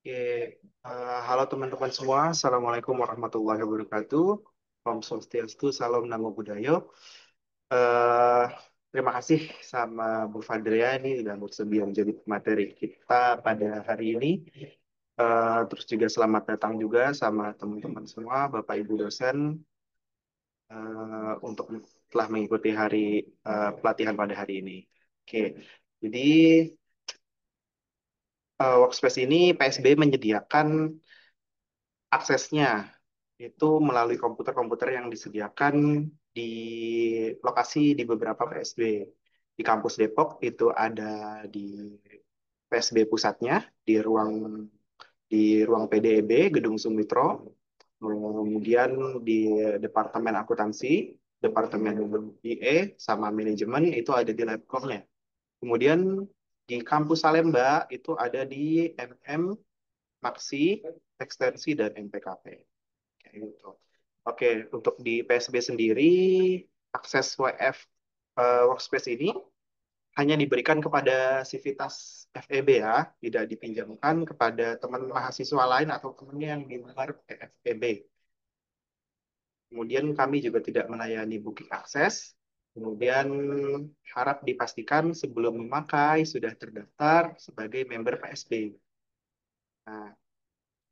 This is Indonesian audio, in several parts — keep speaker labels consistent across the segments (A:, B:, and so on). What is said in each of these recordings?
A: Oke, halo teman-teman semua. Assalamualaikum warahmatullahi wabarakatuh. Om Swastiastu, Salam Namo Buddhaya. Eh, Terima kasih sama Bu Fadria ini sudah bersedia menjadi materi kita pada hari ini. Terus juga selamat datang juga sama teman-teman semua, Bapak Ibu dosen, untuk telah mengikuti pelatihan pada hari ini. Oke, jadi workspace ini PSB menyediakan aksesnya itu melalui komputer-komputer yang disediakan di lokasi di beberapa PSB. Di kampus Depok itu ada di PSB pusatnya, di ruang PDEB, Gedung Sumitro, kemudian di Departemen Akuntansi, Departemen BA, sama manajemen itu ada di Labcom-nya. Kemudian di kampus Salemba itu ada di MM, Maksi, Ekstensi, dan MPKP. Kayak gitu. Oke, untuk di PSB sendiri, akses WF workspace ini hanya diberikan kepada Sivitas FEB ya, tidak dipinjamkan kepada teman mahasiswa lain atau temannya yang di luar FEB. Kemudian kami juga tidak melayani booking akses. Kemudian harap dipastikan sebelum memakai sudah terdaftar sebagai member PSB. Nah,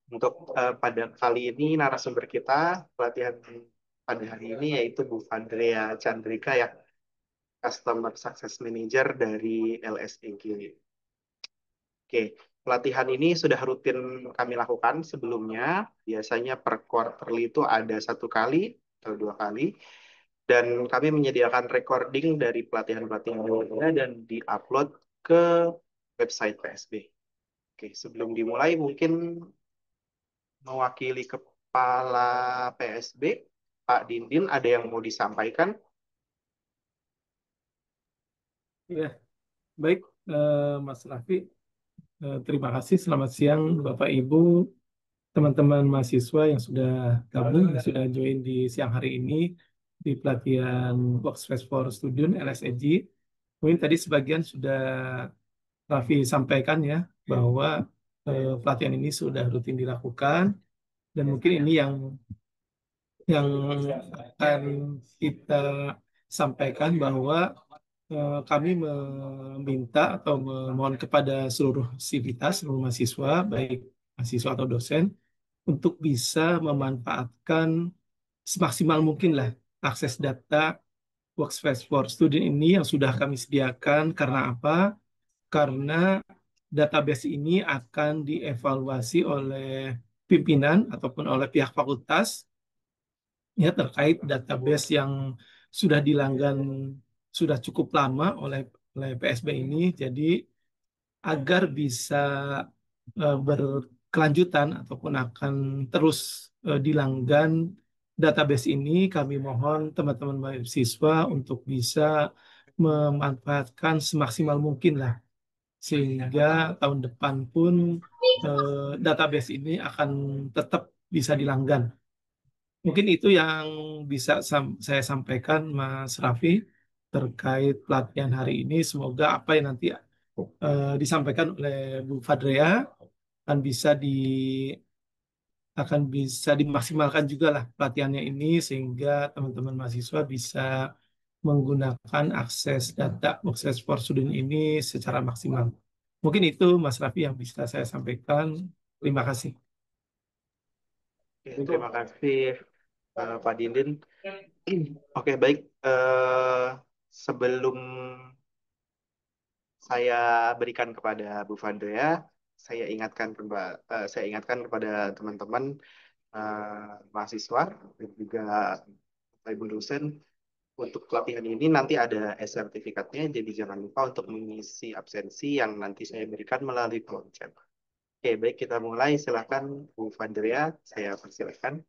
A: untuk pada kali ini narasumber kita pelatihan pada hari ini yaitu Bu Andrea Chandrika ya, Customer Success Manager dari LSEG. Oke, pelatihan ini sudah rutin kami lakukan sebelumnya. Biasanya per quarterly itu ada 1 kali atau 2 kali. Dan kami menyediakan recording dari pelatihan-pelatihan sebelumnya dan diupload ke website PSB. Oke, sebelum dimulai mungkin mewakili Kepala PSB, Pak Dindin, ada yang mau disampaikan?
B: Ya, baik, Mas Raffi. Terima kasih. Selamat siang, Bapak Ibu, teman-teman mahasiswa yang sudah gabung, yang sudah join di siang hari ini di pelatihan Workspace for Student LSEG. Mungkin tadi sebagian sudah Raffi sampaikan ya, bahwa pelatihan ini sudah rutin dilakukan, dan mungkin ini yang akan kita sampaikan bahwa kami meminta atau memohon kepada seluruh sivitas, seluruh mahasiswa, baik mahasiswa atau dosen, untuk bisa memanfaatkan semaksimal mungkin lah akses data Workspace for Student ini yang sudah kami sediakan. Karena apa? Karena database ini akan dievaluasi oleh pimpinan ataupun oleh pihak fakultas ya terkait database yang sudah dilanggan sudah cukup lama oleh PSB ini. Jadi agar bisa berkelanjutan ataupun akan terus dilanggan database ini, kami mohon teman-teman mahasiswa untuk bisa memanfaatkan semaksimal mungkin lah, sehingga tahun depan pun database ini akan tetap bisa dilanggan. Mungkin itu yang bisa saya sampaikan, Mas Raffi, terkait pelatihan hari ini. Semoga apa yang nanti disampaikan oleh Bu Fadrea akan bisa dimaksimalkan juga lah pelatihannya ini, sehingga teman-teman mahasiswa bisa menggunakan akses data Workspace for Student ini secara maksimal. Mungkin itu, Mas Raffi, yang bisa saya sampaikan. Terima kasih.
A: Oke, terima kasih Pak Dindin. Oke, baik. Sebelum saya berikan kepada Bu Fandrea, saya ingatkan kepada teman-teman mahasiswa dan juga Bapak Ibu dosen untuk pelatihan ini nanti ada e-sertifikatnya, jadi jangan lupa untuk mengisi absensi yang nanti saya berikan melalui kolom chat. Oke, baik kita mulai. Silakan Bu Fandrea, saya persilakan.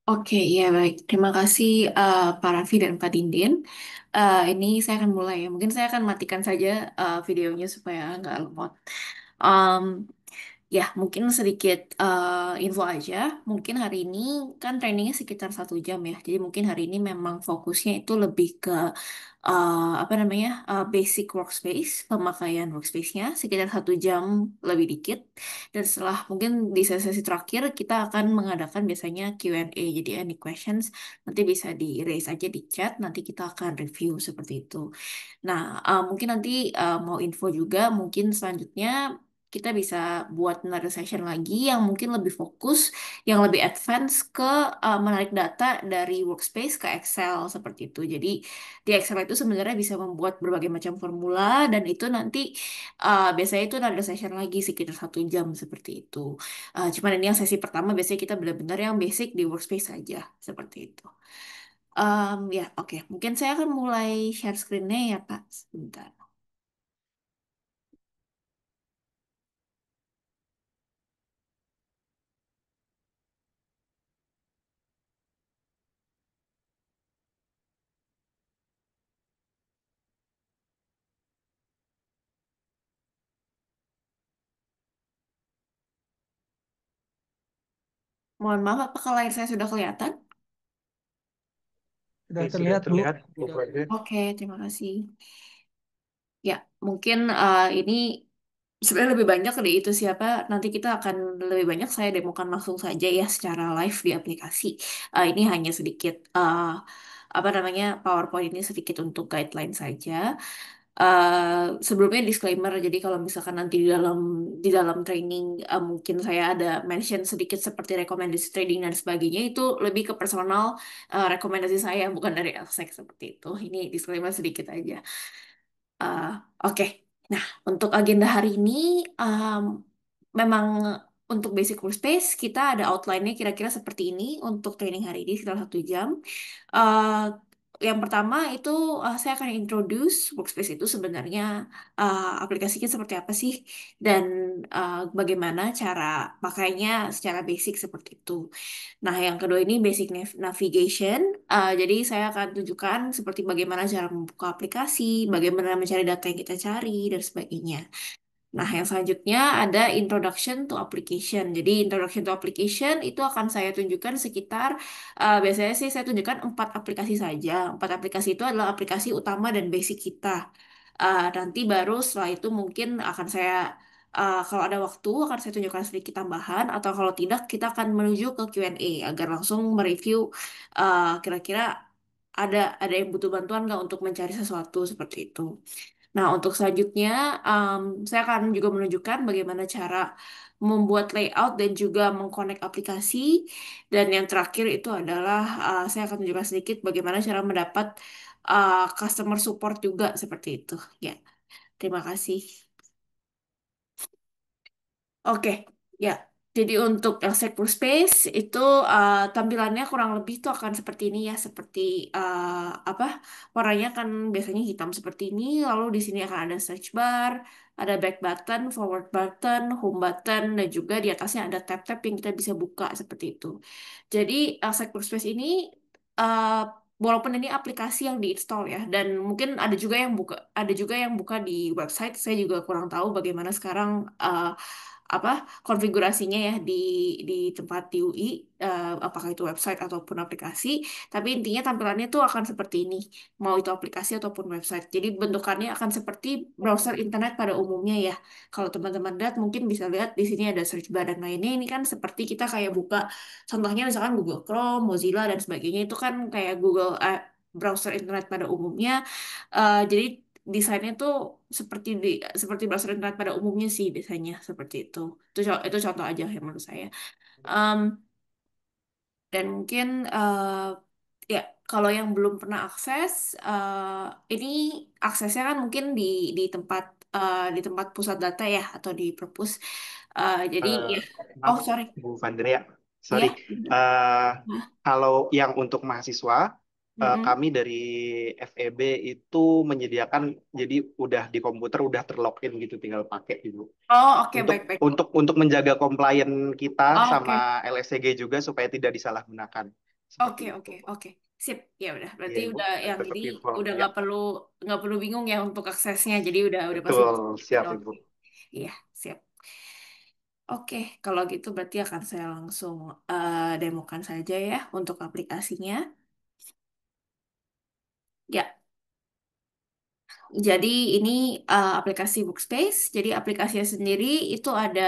C: Oke, ya baik. Terima kasih Pak Raffi dan Pak Dindin. Ini saya akan mulai ya. Mungkin saya akan matikan saja videonya supaya nggak lemot. Um, Ya, mungkin sedikit info aja. Mungkin hari ini kan trainingnya sekitar 1 jam ya. Jadi mungkin hari ini memang fokusnya itu lebih ke apa namanya basic workspace, pemakaian workspace-nya sekitar 1 jam lebih dikit. Dan setelah mungkin di sesi terakhir kita akan mengadakan biasanya Q&A. Jadi any questions nanti bisa di raise aja di chat. Nanti kita akan review seperti itu. Nah, mungkin nanti mau info juga, mungkin selanjutnya kita bisa buat another session lagi yang mungkin lebih fokus, yang lebih advance ke menarik data dari workspace ke Excel seperti itu. Jadi di Excel itu sebenarnya bisa membuat berbagai macam formula dan itu nanti biasanya itu another session lagi sekitar 1 jam seperti itu. Cuman ini yang sesi pertama biasanya kita benar-benar yang basic di workspace saja seperti itu. Ya, oke. Mungkin saya akan mulai share screen-nya ya, Pak. Sebentar. Mohon maaf, apakah layar saya sudah kelihatan?
B: Sudah
A: Sudah
B: terlihat, Bu.
A: terlihat, Bu Fadli.
C: Oke, terima kasih. Ya, mungkin ini sebenarnya lebih banyak dari itu siapa. Nanti kita akan lebih banyak saya demokan langsung saja ya secara live di aplikasi. Ini hanya sedikit apa namanya PowerPoint ini sedikit untuk guideline saja. Sebelumnya disclaimer, jadi kalau misalkan nanti di dalam training mungkin saya ada mention sedikit seperti rekomendasi trading dan sebagainya itu lebih ke personal rekomendasi saya bukan dari LSEC seperti itu. Ini disclaimer sedikit aja. Uh, oke. Nah, untuk agenda hari ini, memang untuk basic workspace kita ada outline-nya kira-kira seperti ini untuk training hari ini sekitar 1 jam. Uh, yang pertama itu saya akan introduce workspace itu sebenarnya aplikasinya seperti apa sih dan bagaimana cara pakainya secara basic seperti itu. Nah, yang kedua ini basic navigation. Jadi saya akan tunjukkan seperti bagaimana cara membuka aplikasi, bagaimana mencari data yang kita cari, dan sebagainya. Nah, yang selanjutnya ada introduction to application. Jadi, introduction to application itu akan saya tunjukkan sekitar, biasanya sih saya tunjukkan 4 aplikasi saja. 4 aplikasi itu adalah aplikasi utama dan basic kita. Nanti baru setelah itu mungkin akan saya, kalau ada waktu, akan saya tunjukkan sedikit tambahan. Atau kalau tidak, kita akan menuju ke Q&A agar langsung mereview kira-kira ada yang butuh bantuan nggak untuk mencari sesuatu seperti itu. Nah, untuk selanjutnya, saya akan juga menunjukkan bagaimana cara membuat layout dan juga mengkonek aplikasi. Dan yang terakhir itu adalah saya akan tunjukkan sedikit bagaimana cara mendapat customer support juga seperti itu. Ya, terima kasih. Oke, ya. Jadi untuk Elsec Workspace itu tampilannya kurang lebih itu akan seperti ini ya, seperti apa? Warnanya kan biasanya hitam seperti ini. Lalu di sini akan ada search bar, ada back button, forward button, home button, dan juga di atasnya ada tab-tab yang kita bisa buka seperti itu. Jadi Elsec Workspace ini uh, walaupun ini aplikasi yang diinstal ya, dan mungkin ada juga yang buka di website. Saya juga kurang tahu bagaimana sekarang apa konfigurasinya ya di tempat di UI, apakah itu website ataupun aplikasi, tapi intinya tampilannya tuh akan seperti ini, mau itu aplikasi ataupun website. Jadi bentukannya akan seperti browser internet pada umumnya ya. Kalau teman-teman lihat mungkin bisa lihat di sini ada search bar dan lainnya. Ini kan seperti kita kayak buka, contohnya misalkan Google Chrome, Mozilla dan sebagainya, itu kan kayak browser internet pada umumnya. Jadi desainnya tuh seperti browser internet pada umumnya sih biasanya seperti itu. Itu contoh aja yang menurut saya. Em, dan mungkin ya kalau yang belum pernah akses, ini aksesnya kan mungkin di tempat pusat data ya atau di perpus. Jadi
A: Eh,
C: ya, oh
A: Maaf,
C: sorry,
A: Bu Vandria. Sorry.
C: ya, benar.
A: Eh,
C: Nah,
A: Kalau yang untuk mahasiswa,
C: mm-mm.
A: kami dari FEB itu menyediakan, jadi udah di komputer udah terlogin gitu, tinggal pakai gitu.
C: Oh oke,
A: Untuk
C: baik baik.
A: untuk menjaga komplain kita
C: Oh,
A: sama
C: oke.
A: LSCG juga supaya tidak disalahgunakan. Seperti
C: Oke,
A: itu.
C: oke, oke. Sip. Ya udah,
A: Iya,
C: berarti
A: Ibu.
C: udah yang
A: Tetap
C: ini
A: info.
C: udah
A: Ya,
C: nggak perlu bingung ya untuk aksesnya. Jadi udah pasti bisa.
A: betul. Siap, Ibu.
C: Oke. Iya, siap. Oke, kalau gitu berarti akan saya langsung demokan saja ya untuk aplikasinya. Ya, jadi ini aplikasi Workspace. Jadi aplikasinya sendiri itu ada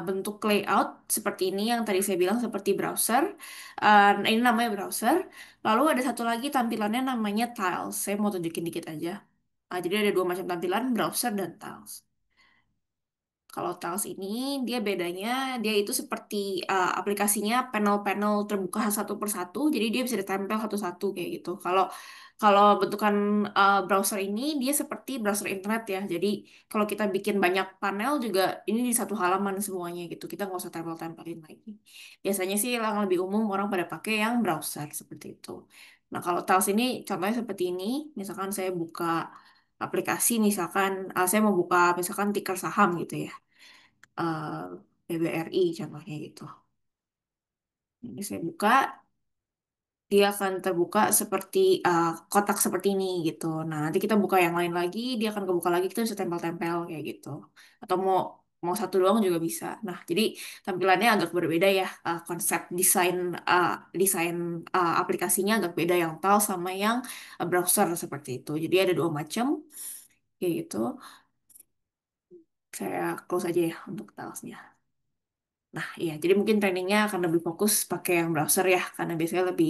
C: bentuk layout seperti ini yang tadi saya bilang seperti browser. Nah, ini namanya browser. Lalu ada satu lagi tampilannya namanya tiles. Saya mau tunjukin dikit aja. Jadi ada dua macam tampilan, browser dan tiles. Kalau Tails ini dia bedanya dia itu seperti aplikasinya panel-panel terbuka satu per satu, jadi dia bisa ditempel satu-satu kayak gitu. Kalau kalau bentukan browser ini dia seperti browser internet ya. Jadi kalau kita bikin banyak panel juga ini di satu halaman semuanya gitu. Kita nggak usah tempel-tempelin lagi. Biasanya sih yang lebih umum orang pada pakai yang browser seperti itu. Nah kalau Tails ini contohnya seperti ini. Misalkan saya buka aplikasi, misalkan saya mau buka misalkan ticker saham gitu ya, eh BBRI contohnya gitu. Ini saya buka, dia akan terbuka seperti kotak seperti ini gitu. Nah, nanti kita buka yang lain lagi, dia akan kebuka lagi, kita bisa tempel-tempel kayak gitu. Atau mau mau satu doang juga bisa. Nah, jadi tampilannya agak berbeda ya. Konsep desain uh, desain aplikasinya agak beda yang TAL sama yang browser seperti itu. Jadi ada dua macam kayak gitu. Saya close aja ya untuk TALS-nya. Nah, iya, jadi mungkin trainingnya akan lebih fokus pakai yang browser ya, karena biasanya lebih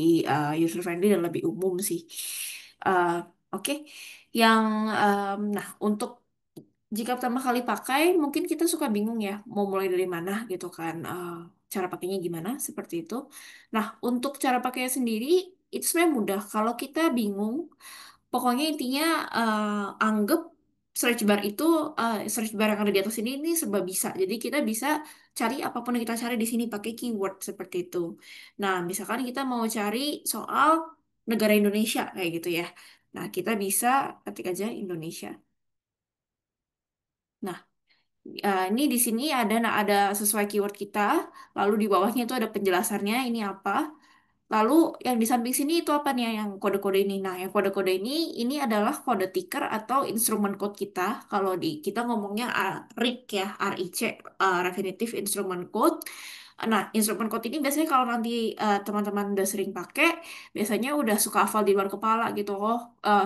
C: user friendly dan lebih umum sih. Eh, oke, Yang nah untuk jika pertama kali pakai, mungkin kita suka bingung ya, mau mulai dari mana gitu kan, cara pakainya gimana, seperti itu. Nah, untuk cara pakainya sendiri itu sebenarnya mudah. Kalau kita bingung, pokoknya intinya anggap search bar itu search bar yang ada di atas ini serba bisa. Jadi kita bisa cari apapun yang kita cari di sini pakai keyword seperti itu. Nah, misalkan kita mau cari soal negara Indonesia kayak gitu ya. Nah, kita bisa ketik aja Indonesia. Nah, ini di sini ada sesuai keyword kita. Lalu di bawahnya itu ada penjelasannya ini apa. Lalu yang di samping sini itu apa nih yang kode-kode ini? Nah, yang kode-kode ini adalah kode ticker atau instrument code kita. Kalau di kita ngomongnya RIC ya, RIC, Refinitiv Instrument Code. Nah, instrument code ini biasanya kalau nanti teman-teman udah sering pakai, biasanya udah suka hafal di luar kepala gitu. Oh,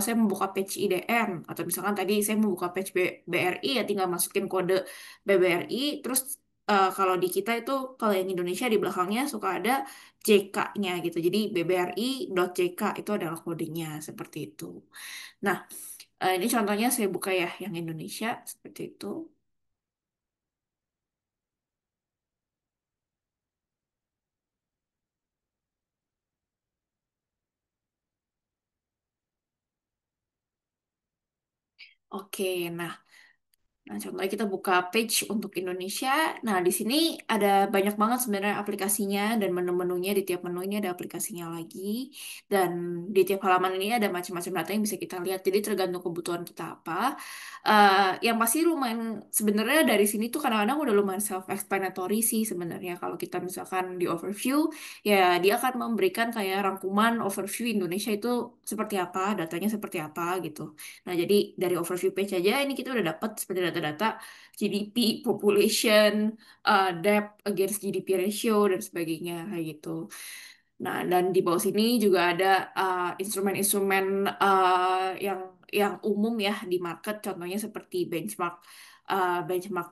C: saya mau buka page IDN atau misalkan tadi saya mau buka page BRI ya tinggal masukin kode BBRI terus kalau di kita itu kalau yang Indonesia di belakangnya suka ada JK-nya gitu. Jadi BBRI.JK itu adalah kodenya seperti itu. Nah, ini contohnya saya buka ya yang Indonesia seperti itu. Oke, nah Nah, contohnya kita buka page untuk Indonesia. Nah, di sini ada banyak banget sebenarnya aplikasinya dan menu-menunya di tiap menu ini ada aplikasinya lagi. Dan di tiap halaman ini ada macam-macam data yang bisa kita lihat. Jadi tergantung kebutuhan kita apa. Yang pasti lumayan sebenarnya dari sini tuh kadang-kadang udah lumayan self-explanatory sih sebenarnya. Kalau kita misalkan di overview, ya dia akan memberikan kayak rangkuman overview Indonesia itu seperti apa, datanya seperti apa gitu. Nah, jadi dari overview page aja ini kita udah dapat seperti data-data GDP, population, debt against GDP ratio dan sebagainya kayak gitu. Nah, dan di bawah sini juga ada instrumen-instrumen yang umum ya di market, contohnya seperti benchmark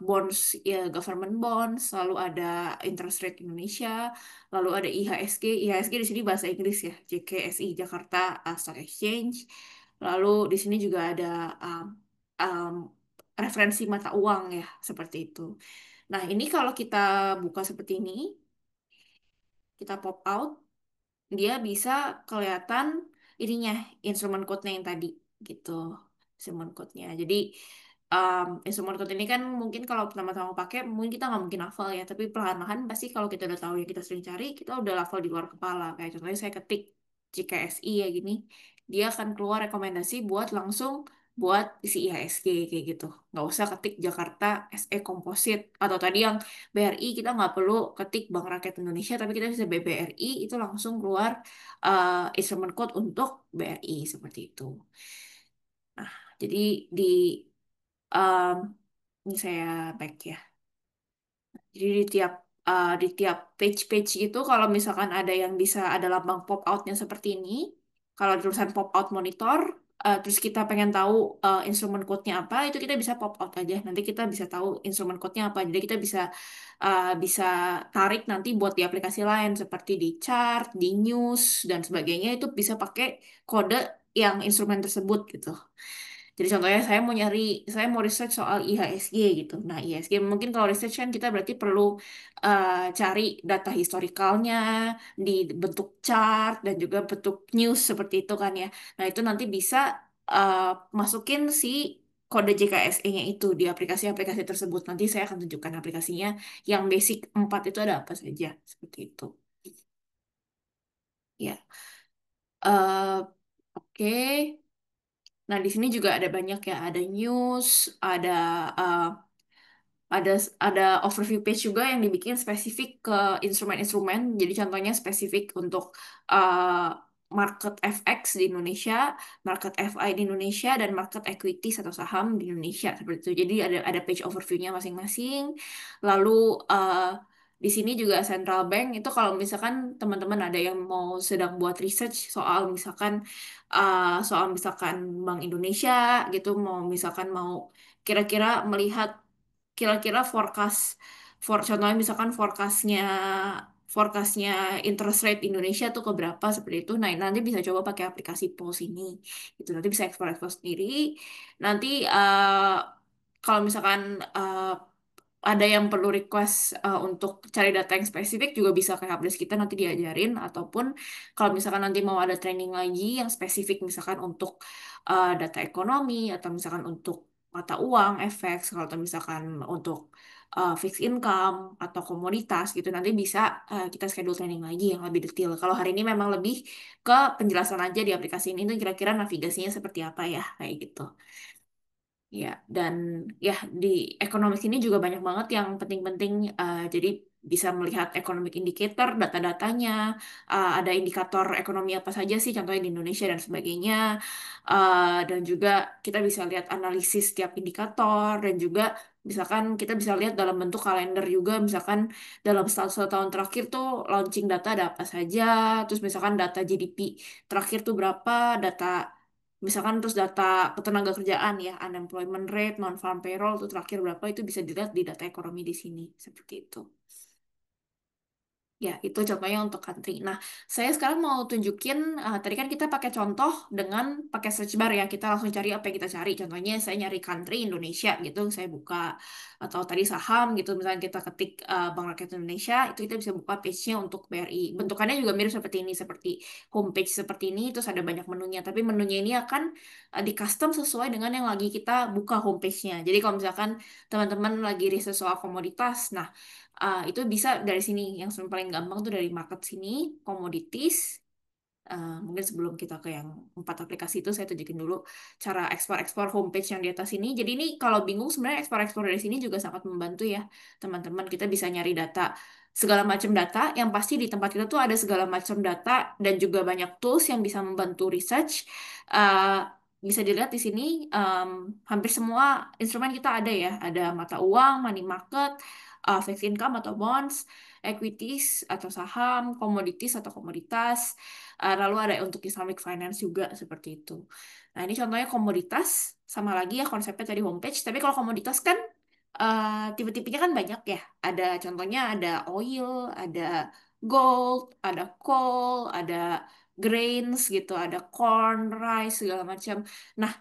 C: bonds, ya government bonds, lalu ada interest rate Indonesia, lalu ada IHSG. IHSG di sini bahasa Inggris ya, JKSI Jakarta Stock Exchange. Lalu di sini juga ada um, um, referensi mata uang ya, seperti itu. Nah, ini kalau kita buka seperti ini, kita pop out, dia bisa kelihatan ininya instrumen code-nya yang tadi gitu, instrumen code-nya. Jadi instrumen code ini kan mungkin kalau pertama-tama pakai mungkin kita nggak mungkin hafal ya, tapi perlahan-lahan pasti kalau kita udah tahu yang kita sering cari kita udah hafal di luar kepala. Kayak contohnya saya ketik JKSI ya gini, dia akan keluar rekomendasi buat langsung buat isi IHSG kayak gitu. Nggak usah ketik Jakarta SE Komposit atau tadi yang BRI kita nggak perlu ketik Bank Rakyat Indonesia tapi kita bisa BBRI itu langsung keluar instrument code untuk BRI seperti itu. Nah, jadi di um, ini saya back ya. Jadi di tiap page-page gitu, kalau misalkan ada yang bisa ada lambang pop outnya seperti ini, kalau ada tulisan pop out monitor, terus kita pengen tahu instrumen code-nya apa, itu kita bisa pop out aja. Nanti kita bisa tahu instrumen code-nya apa. Jadi kita bisa tarik nanti buat di aplikasi lain seperti di chart, di news dan sebagainya itu bisa pakai kode yang instrumen tersebut gitu. Jadi contohnya saya mau research soal IHSG gitu. Nah, IHSG mungkin kalau research kan kita berarti perlu cari data historikalnya di bentuk chart dan juga bentuk news seperti itu kan ya. Nah, itu nanti bisa uh, masukin si kode JKSE-nya itu di aplikasi-aplikasi tersebut. Nanti saya akan tunjukkan aplikasinya yang basic 4 itu ada apa saja. Seperti itu. Ya. Oke. Nah, di sini juga ada banyak ya, ada news, ada uh, ada ada overview page juga yang dibikin spesifik ke instrumen-instrumen. Jadi contohnya spesifik untuk uh, market FX di Indonesia, market FI di Indonesia, dan market equities atau saham di Indonesia seperti itu. Jadi ada page overview-nya masing-masing. Lalu di sini juga central bank itu kalau misalkan teman-teman ada yang mau sedang buat research soal misalkan Bank Indonesia gitu, mau kira-kira melihat kira-kira contohnya misalkan forecastnya interest rate Indonesia tuh ke berapa seperti itu. Nah, nanti bisa coba pakai aplikasi Pulse ini. Itu nanti bisa ekspor-ekspor sendiri. Nanti kalau misalkan ada yang perlu request untuk cari data yang spesifik juga bisa ke helpdesk kita nanti diajarin ataupun kalau misalkan nanti mau ada training lagi yang spesifik misalkan untuk data ekonomi atau misalkan untuk mata uang, FX, kalau misalkan untuk fixed income atau komoditas gitu nanti bisa kita schedule training lagi yang lebih detail. Kalau hari ini memang lebih ke penjelasan aja di aplikasi ini tuh kira-kira navigasinya seperti apa ya kayak gitu. Ya, dan ya di ekonomis ini juga banyak banget yang penting-penting. Jadi bisa melihat economic indicator, data-datanya, ada indikator ekonomi apa saja sih, contohnya di Indonesia dan sebagainya. Dan juga kita bisa lihat analisis tiap indikator dan juga misalkan kita bisa lihat dalam bentuk kalender juga, misalkan dalam satu tahun terakhir tuh launching data ada apa saja, terus misalkan data GDP terakhir tuh berapa, data misalkan terus data ketenaga kerjaan ya, unemployment rate, non-farm payroll itu terakhir berapa itu bisa dilihat di data ekonomi di sini seperti itu. Ya, itu contohnya untuk country. Nah, saya sekarang mau tunjukin, tadi kan kita pakai contoh dengan pakai search bar ya, kita langsung cari apa yang kita cari. Contohnya saya nyari country Indonesia gitu, saya buka. Atau tadi saham gitu, misalnya kita ketik Bank Rakyat Indonesia, itu kita bisa buka page-nya untuk BRI. Bentukannya juga mirip seperti ini, seperti homepage seperti ini, terus ada banyak menunya. Tapi menunya ini akan di custom sesuai dengan yang lagi kita buka homepage-nya. Jadi kalau misalkan teman-teman lagi riset soal komoditas, nah itu bisa dari sini yang paling gampang tuh dari market sini commodities. Mungkin sebelum kita ke yang 4 aplikasi itu saya tunjukin dulu cara ekspor-ekspor homepage yang di atas ini. Jadi ini kalau bingung sebenarnya ekspor-ekspor dari sini juga sangat membantu ya teman-teman. Kita bisa nyari data segala macam data. Yang pasti di tempat kita tuh ada segala macam data dan juga banyak tools yang bisa membantu research. Uh, Bisa dilihat di sini hampir semua instrumen kita ada ya. Ada mata uang, money market, fixed income atau bonds, equities atau saham, commodities atau komoditas. Lalu ada untuk Islamic Finance juga seperti itu. Nah, ini contohnya komoditas, sama lagi ya konsepnya tadi homepage. Tapi kalau komoditas kan tipe-tipenya kan banyak ya. Ada contohnya ada oil, ada gold, ada coal, ada grains gitu, ada corn, rice segala macam. Nah,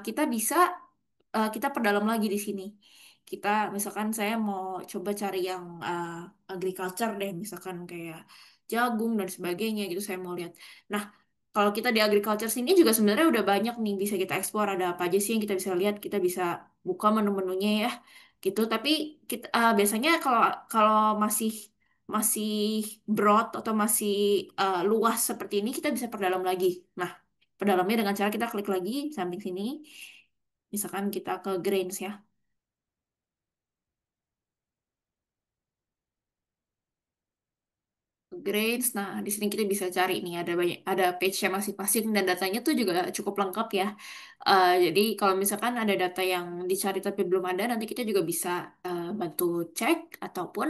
C: kita perdalam lagi di sini. Kita misalkan saya mau coba cari yang agriculture deh, misalkan kayak jagung dan sebagainya gitu saya mau lihat. Nah, kalau kita di agriculture sini juga sebenarnya udah banyak nih bisa kita eksplor ada apa aja sih yang kita bisa lihat, kita bisa buka menu-menunya ya gitu. Tapi biasanya kalau kalau masih masih broad atau masih luas seperti ini kita bisa perdalam lagi. Nah, perdalamnya dengan cara kita klik lagi samping sini. Misalkan kita ke grains ya. grades. Nah, di sini kita bisa cari nih ada banyak ada page-nya masing-masing dan datanya tuh juga cukup lengkap ya. Jadi kalau misalkan ada data yang dicari tapi belum ada, nanti kita juga bisa bantu cek ataupun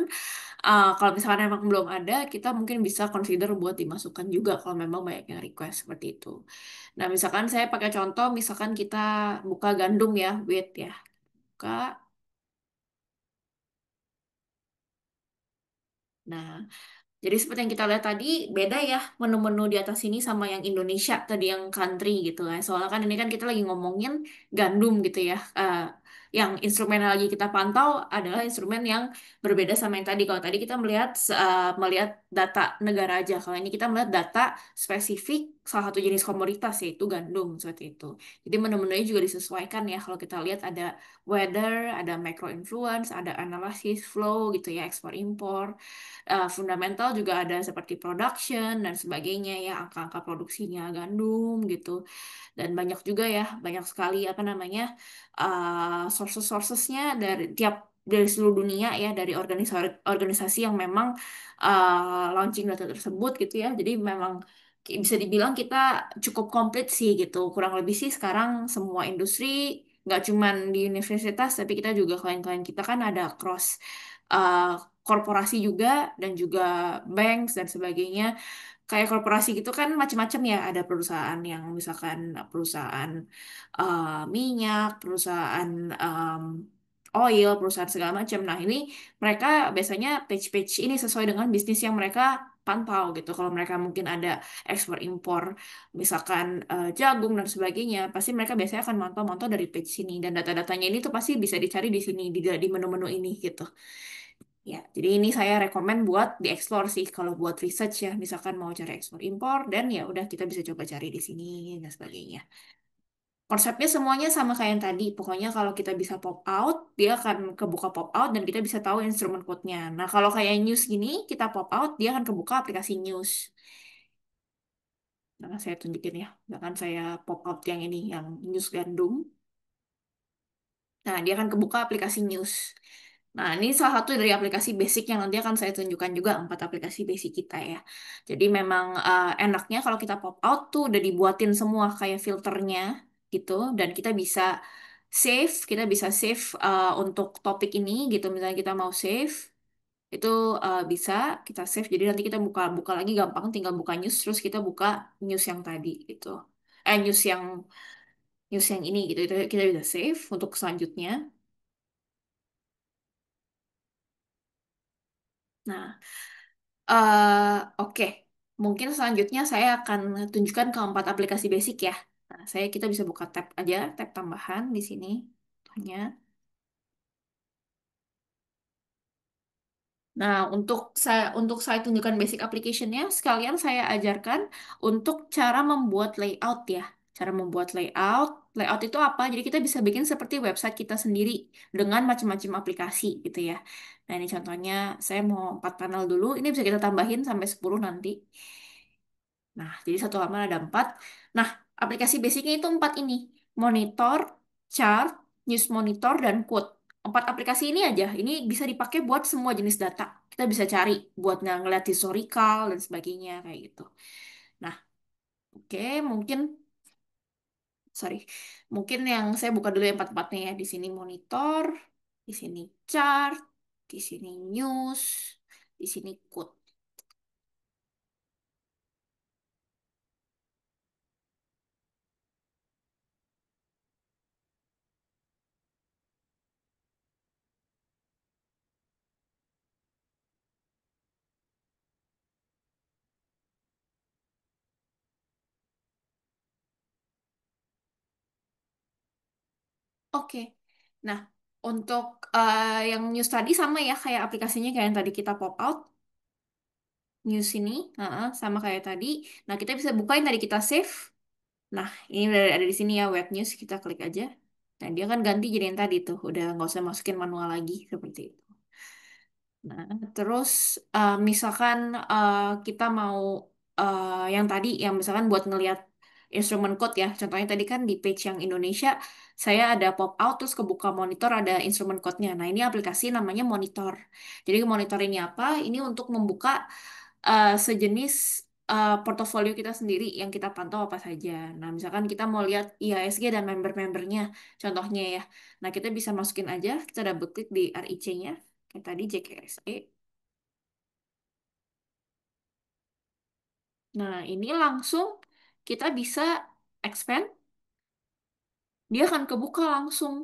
C: kalau misalkan memang belum ada, kita mungkin bisa consider buat dimasukkan juga kalau memang banyak yang request seperti itu. Nah, misalkan saya pakai contoh, misalkan kita buka gandum ya, wait ya, buka. Nah, jadi seperti yang kita lihat tadi, beda ya menu-menu di atas ini sama yang Indonesia tadi yang country gitu kan. Soalnya kan ini kan kita lagi ngomongin gandum gitu ya. Yang instrumen yang lagi kita pantau adalah instrumen yang berbeda sama yang tadi. Kalau tadi kita melihat data negara aja. Kalau ini kita melihat data spesifik salah satu jenis komoditas yaitu gandum seperti itu. Jadi menu-menunya juga disesuaikan ya. Kalau kita lihat ada weather, ada macro influence, ada analysis flow gitu ya, ekspor impor. Fundamental juga ada seperti production dan sebagainya ya, angka-angka produksinya gandum gitu. Dan banyak juga ya, banyak sekali apa namanya sources-sourcesnya dari seluruh dunia ya, dari organisasi organisasi yang memang launching data tersebut gitu ya. Jadi memang bisa dibilang kita cukup komplit sih gitu. Kurang lebih sih sekarang semua industri nggak cuman di universitas, tapi kita juga klien-klien kita kan ada cross uh, korporasi juga dan juga banks dan sebagainya. Kayak korporasi gitu kan macam-macam ya. Ada perusahaan yang misalkan perusahaan minyak, perusahaan oil, perusahaan segala macam. Nah, ini mereka biasanya page-page ini sesuai dengan bisnis yang mereka pantau gitu. Kalau mereka mungkin ada ekspor impor, misalkan jagung dan sebagainya, pasti mereka biasanya akan mantau-mantau dari page sini. Dan data-datanya ini tuh pasti bisa dicari di sini, di menu-menu ini gitu. Ya, jadi ini saya rekomen buat dieksplor sih kalau buat research ya, misalkan mau cari ekspor impor dan ya udah kita bisa coba cari di sini dan sebagainya. Konsepnya semuanya sama kayak yang tadi. Pokoknya kalau kita bisa pop out, dia akan kebuka pop out dan kita bisa tahu instrumen code-nya. Nah, kalau kayak news gini, kita pop out, dia akan kebuka aplikasi news. Nah, saya tunjukin ya. Bahkan saya pop out yang ini, yang news gandum. Nah, dia akan kebuka aplikasi news. Nah, ini salah satu dari aplikasi basic yang nanti akan saya tunjukkan juga, 4 aplikasi basic kita ya. Jadi memang enaknya kalau kita pop out tuh udah dibuatin semua kayak filternya gitu. Dan kita bisa save untuk topik ini gitu. Misalnya kita mau save, itu bisa kita save. Jadi nanti kita buka-buka lagi gampang, tinggal buka news, terus kita buka news yang tadi gitu. News yang ini gitu. Itu kita bisa save untuk selanjutnya. Nah, oke. Mungkin selanjutnya saya akan tunjukkan keempat aplikasi basic ya. Nah, kita bisa buka tab aja, tab tambahan di sini. Hanya. Nah, untuk saya tunjukkan basic application-nya, sekalian saya ajarkan untuk cara membuat layout ya. Cara membuat layout. Layout itu apa? Jadi kita bisa bikin seperti website kita sendiri dengan macam-macam aplikasi gitu ya. Nah, ini contohnya saya mau 4 panel dulu. Ini bisa kita tambahin sampai 10 nanti. Nah, jadi satu halaman ada 4. Nah, aplikasi basicnya itu 4 ini. Monitor, chart, news monitor, dan quote. 4 aplikasi ini aja. Ini bisa dipakai buat semua jenis data. Kita bisa cari buat ngeliat historical dan sebagainya kayak gitu. Nah, oke, sorry. Mungkin yang saya buka dulu yang 4-4-nya ya. Di sini monitor, di sini chart, di sini news, di sini quote. Oke. Nah, untuk yang news tadi sama ya kayak aplikasinya kayak yang tadi kita pop out. News ini sama kayak tadi. Nah, kita bisa bukain tadi kita save. Nah, ini udah ada di sini ya web news. Kita klik aja. Nah, dia kan ganti jadi yang tadi tuh. Udah nggak usah masukin manual lagi seperti itu. Nah, terus misalkan kita mau yang tadi, yang misalkan buat ngelihat instrumen code ya. Contohnya tadi kan di page yang Indonesia, saya ada pop out terus kebuka monitor ada instrumen code-nya. Nah, ini aplikasi namanya monitor. Jadi monitor ini apa? Ini untuk membuka sejenis portofolio kita sendiri yang kita pantau apa saja. Nah, misalkan kita mau lihat IHSG dan member-membernya, contohnya ya. Nah, kita bisa masukin aja, kita double klik di RIC-nya, kayak tadi JKSE. Nah, ini langsung kita bisa expand, dia akan kebuka langsung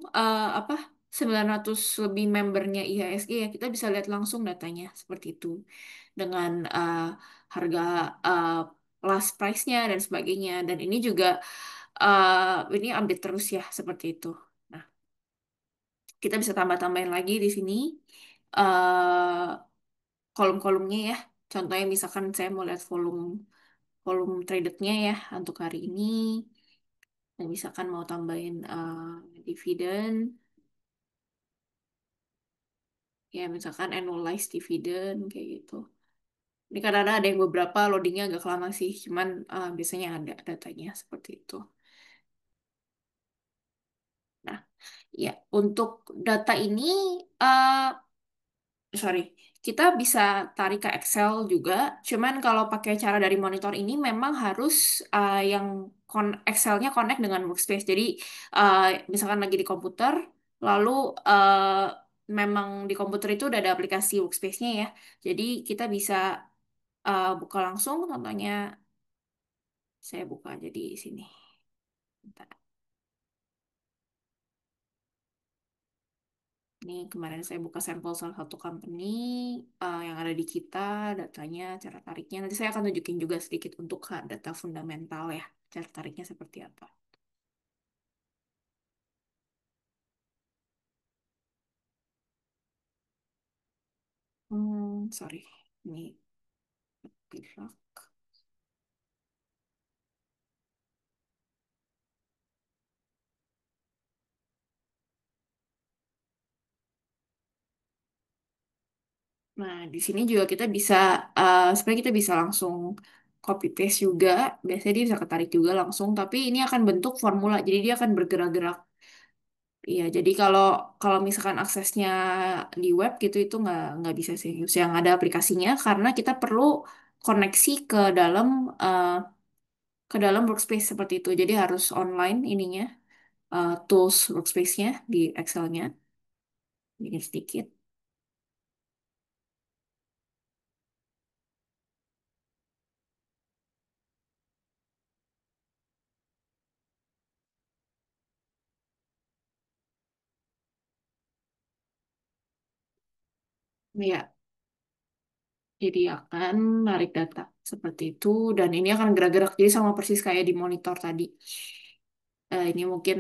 C: apa 900 lebih membernya IHSG ya. Kita bisa lihat langsung datanya seperti itu dengan harga uh, last price-nya dan sebagainya. Dan ini juga ini update terus ya seperti itu. Nah, kita bisa tambah-tambahin lagi di sini kolom-kolomnya ya. Contohnya misalkan saya mau lihat volume volume traded-nya ya untuk hari ini. Dan misalkan mau tambahin dividen, ya misalkan annualized dividend kayak gitu. Ini kadang-kadang ada yang beberapa loadingnya agak lama sih, cuman biasanya ada datanya seperti itu. Nah, ya untuk data ini, uh, sorry, kita bisa tarik ke Excel juga. Cuman kalau pakai cara dari monitor ini memang harus yang Excel-nya connect dengan workspace. Jadi uh, misalkan lagi di komputer, lalu memang di komputer itu udah ada aplikasi workspace-nya ya. Jadi kita bisa buka langsung, contohnya saya buka aja di sini. Bentar. Ini kemarin saya buka sampel salah satu company yang ada di kita, datanya, cara tariknya. Nanti saya akan tunjukin juga sedikit untuk data fundamental ya, cara tariknya seperti apa. Sorry, ini gerak. Nah, di sini juga kita bisa, sebenarnya kita bisa langsung copy paste juga. Biasanya dia bisa ketarik juga langsung, tapi ini akan bentuk formula, jadi dia akan bergerak-gerak. Iya, jadi kalau kalau misalkan aksesnya di web gitu itu nggak bisa sih, yang ada aplikasinya karena kita perlu koneksi eh, ke dalam workspace seperti itu. Jadi harus online ininya tools workspace-nya di Excel-nya. Bikin sedikit. Ya, jadi akan narik data seperti itu dan ini akan gerak-gerak jadi sama persis kayak di monitor tadi. Ini mungkin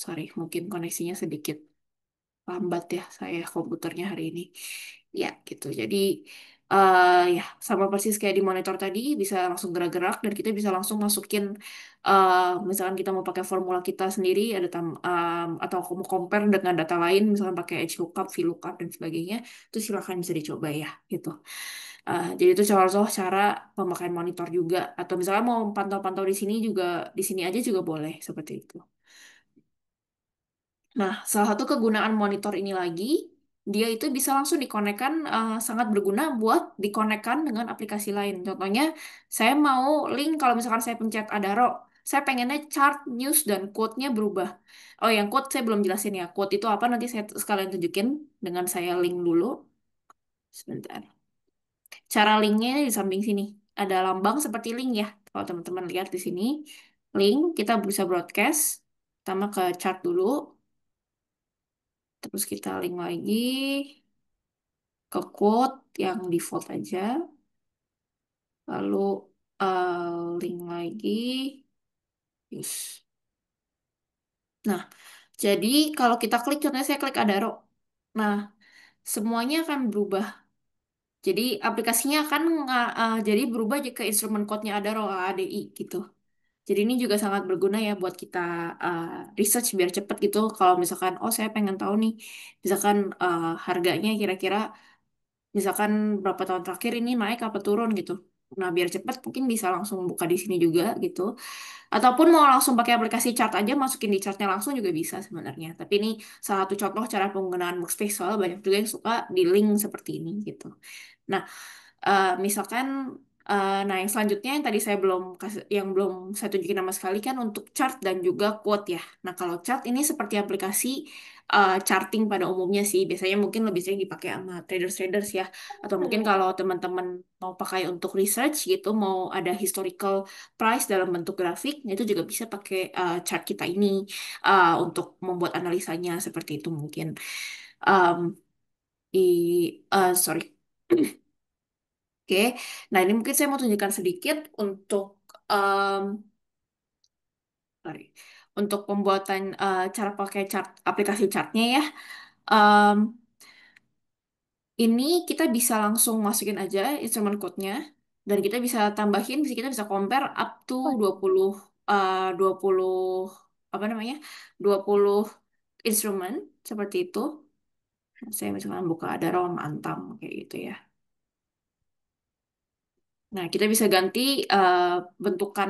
C: sorry, mungkin koneksinya sedikit lambat ya saya komputernya hari ini. Ya, gitu. Jadi ya sama persis kayak di monitor tadi bisa langsung gerak-gerak dan kita bisa langsung masukin uh, misalkan kita mau pakai formula kita sendiri ada atau mau compare dengan data lain misalkan pakai HLOOKUP, VLOOKUP dan sebagainya itu silakan bisa dicoba ya gitu. Jadi itu contoh cara pemakaian monitor juga atau misalnya mau pantau-pantau di sini juga di sini aja juga boleh seperti itu. Nah, salah satu kegunaan monitor ini lagi, dia itu bisa langsung dikonekkan, sangat berguna buat dikonekkan dengan aplikasi lain. Contohnya, saya mau link kalau misalkan saya pencet Adaro, saya pengennya chart, news, dan quote-nya berubah. Oh, yang quote saya belum jelasin ya. Quote itu apa nanti saya sekalian tunjukin dengan saya link dulu. Sebentar. Cara linknya di samping sini. Ada lambang seperti link ya. Kalau teman-teman lihat di sini, link kita bisa broadcast. Pertama ke chart dulu. Terus kita link lagi ke quote yang default aja. Lalu link lagi. Yes. Nah, jadi kalau kita klik, contohnya saya klik Adaro. Nah, semuanya akan berubah. Jadi aplikasinya akan jadi berubah ke instrumen code-nya Adaro, AADI gitu. Jadi ini juga sangat berguna ya buat kita uh, research biar cepet gitu. Kalau misalkan, oh saya pengen tahu nih, misalkan harganya kira-kira misalkan berapa tahun terakhir ini naik apa turun gitu. Nah, biar cepat mungkin bisa langsung buka di sini juga gitu. Ataupun mau langsung pakai aplikasi chart aja masukin di chartnya langsung juga bisa sebenarnya. Tapi ini salah satu contoh cara penggunaan workspace soalnya banyak juga yang suka di link seperti ini gitu. Nah, Misalkan, nah yang selanjutnya yang tadi saya belum kasih, yang belum saya tunjukin sama sekali kan untuk chart dan juga quote ya. Nah kalau chart ini seperti aplikasi charting pada umumnya sih, biasanya mungkin lebih sering dipakai sama traders-traders ya. Atau mungkin kalau teman-teman mau pakai untuk research gitu, mau ada historical price dalam bentuk grafik, nah itu juga bisa pakai chart kita ini untuk membuat analisanya seperti itu mungkin. Um, Sorry. Oke, nah ini mungkin saya mau tunjukkan sedikit untuk em, sorry, untuk pembuatan cara pakai chart aplikasi chartnya ya. Em, ini kita bisa langsung masukin aja instrument code-nya dan kita bisa tambahin, kita bisa compare up to 20 20 apa namanya? 20 instrumen seperti itu. Saya misalkan buka ada ROM Antam kayak gitu ya. Nah, kita bisa ganti eh, bentukan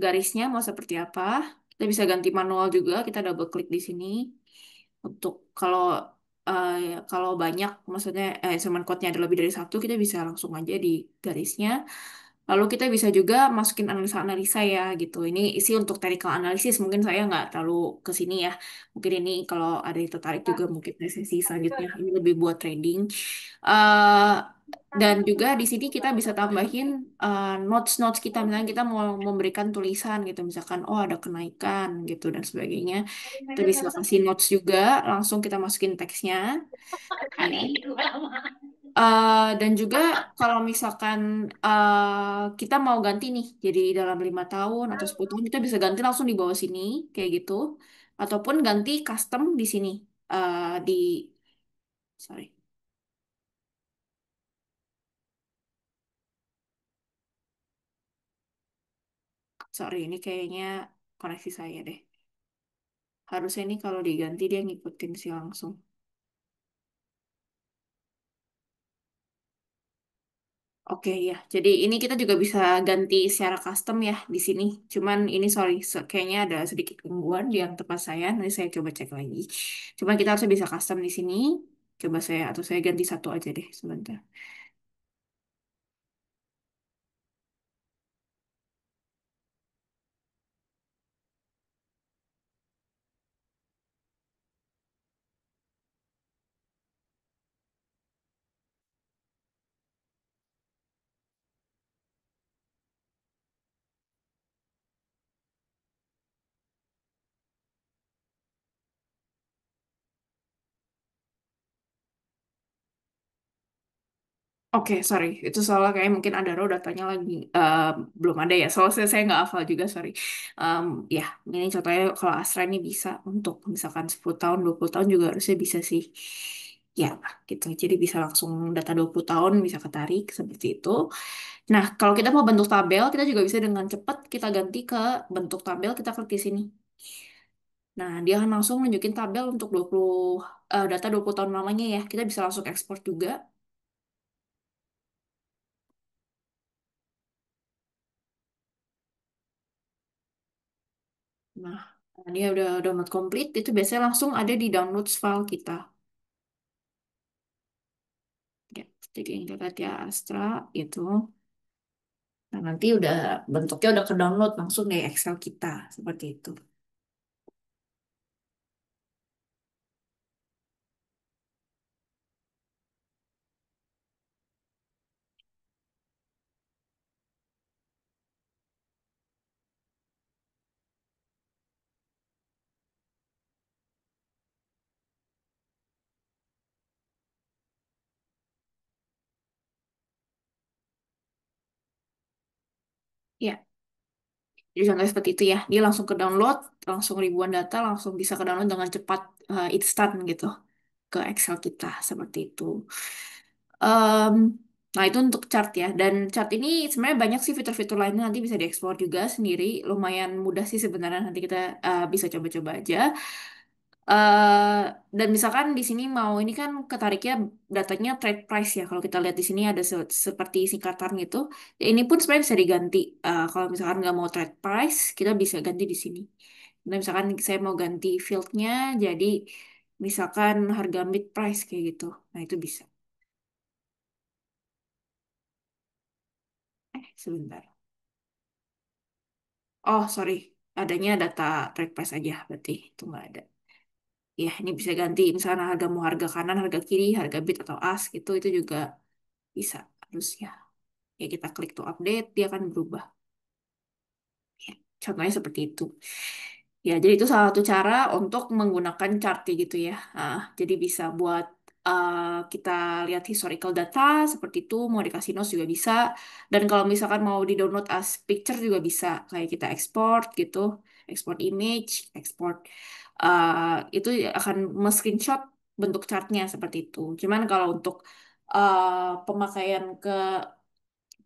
C: garisnya mau seperti apa. Kita bisa ganti manual juga, kita double klik di sini. Untuk kalau banyak, maksudnya instrument code-nya ada lebih dari satu, kita bisa langsung aja di garisnya. Lalu kita bisa juga masukin analisa-analisa ya gitu. Ini isi untuk technical analysis. Mungkin saya nggak terlalu ke sini ya. Mungkin ini kalau ada yang tertarik juga mungkin di sesi selanjutnya. Ini lebih buat trading. Eh, dan juga di sini kita bisa tambahin notes-notes kita. Misalnya kita mau memberikan tulisan gitu. Misalkan, oh ada kenaikan gitu dan sebagainya. Kita bisa kasih notes juga. Langsung kita masukin teksnya. Ya. Dan juga kalau misalkan kita mau ganti nih, jadi dalam 5 tahun atau 10 tahun kita bisa ganti langsung di bawah sini kayak gitu, ataupun ganti custom di sini di sorry sorry ini kayaknya koneksi saya deh. Harusnya ini kalau diganti dia ngikutin sih langsung. Oke ya, jadi ini kita juga bisa ganti secara custom ya di sini. Cuman ini sorry, kayaknya ada sedikit gangguan di yang tempat saya. Nanti saya coba cek lagi. Cuman kita harusnya bisa custom di sini. Coba saya atau saya ganti satu aja deh sebentar. Oke, sorry. Itu soalnya kayak mungkin ada raw datanya lagi belum ada ya. Soalnya saya nggak hafal juga, sorry. Em, ya, ini contohnya kalau Astra ini bisa untuk misalkan 10 tahun, 20 tahun juga harusnya bisa sih. Ya, gitu. Jadi bisa langsung data 20 tahun bisa ketarik seperti itu. Nah, kalau kita mau bentuk tabel, kita juga bisa dengan cepat kita ganti ke bentuk tabel, kita klik di sini. Nah, dia akan langsung nunjukin tabel untuk 20 data 20 tahun lamanya ya. Kita bisa langsung ekspor juga. Nah, dia udah download komplit, itu biasanya langsung ada di downloads file kita. Ya, jadi yang kita lihat ya Astra itu. Nah, nanti udah bentuknya udah ke download langsung dari Excel kita seperti itu. Ya, jadi contohnya seperti itu ya. Dia langsung ke download, langsung ribuan data, langsung bisa ke download dengan cepat, instan gitu ke Excel kita seperti itu. Em, nah, itu untuk chart ya. Dan chart ini sebenarnya banyak sih fitur-fitur lainnya nanti bisa dieksplor juga sendiri. Lumayan mudah sih sebenarnya. Nanti kita bisa coba-coba aja. eh dan misalkan di sini mau ini kan ketariknya datanya trade price ya. Kalau kita lihat di sini ada seperti singkatan gitu. Ya, ini pun sebenarnya bisa diganti. Kalau misalkan nggak mau trade price, kita bisa ganti di sini. Nah, misalkan saya mau ganti fieldnya jadi misalkan harga mid price kayak gitu. Nah, itu bisa. Sebentar. Oh, sorry. Adanya data track price aja, berarti itu nggak ada. Ya, ini bisa ganti. Misalnya harga mau harga kanan, harga kiri, harga bid atau as gitu, itu juga bisa. Harusnya. Ya, kita klik to update, dia akan berubah. Ya, contohnya seperti itu. Ya, jadi itu salah satu cara untuk menggunakan chart gitu ya. Jadi bisa buat kita lihat historical data seperti itu, mau dikasih notes juga bisa. Dan kalau misalkan mau di-download as picture juga bisa. Kayak kita export gitu, export image, export. Itu akan screenshot bentuk chartnya seperti itu. Cuman kalau untuk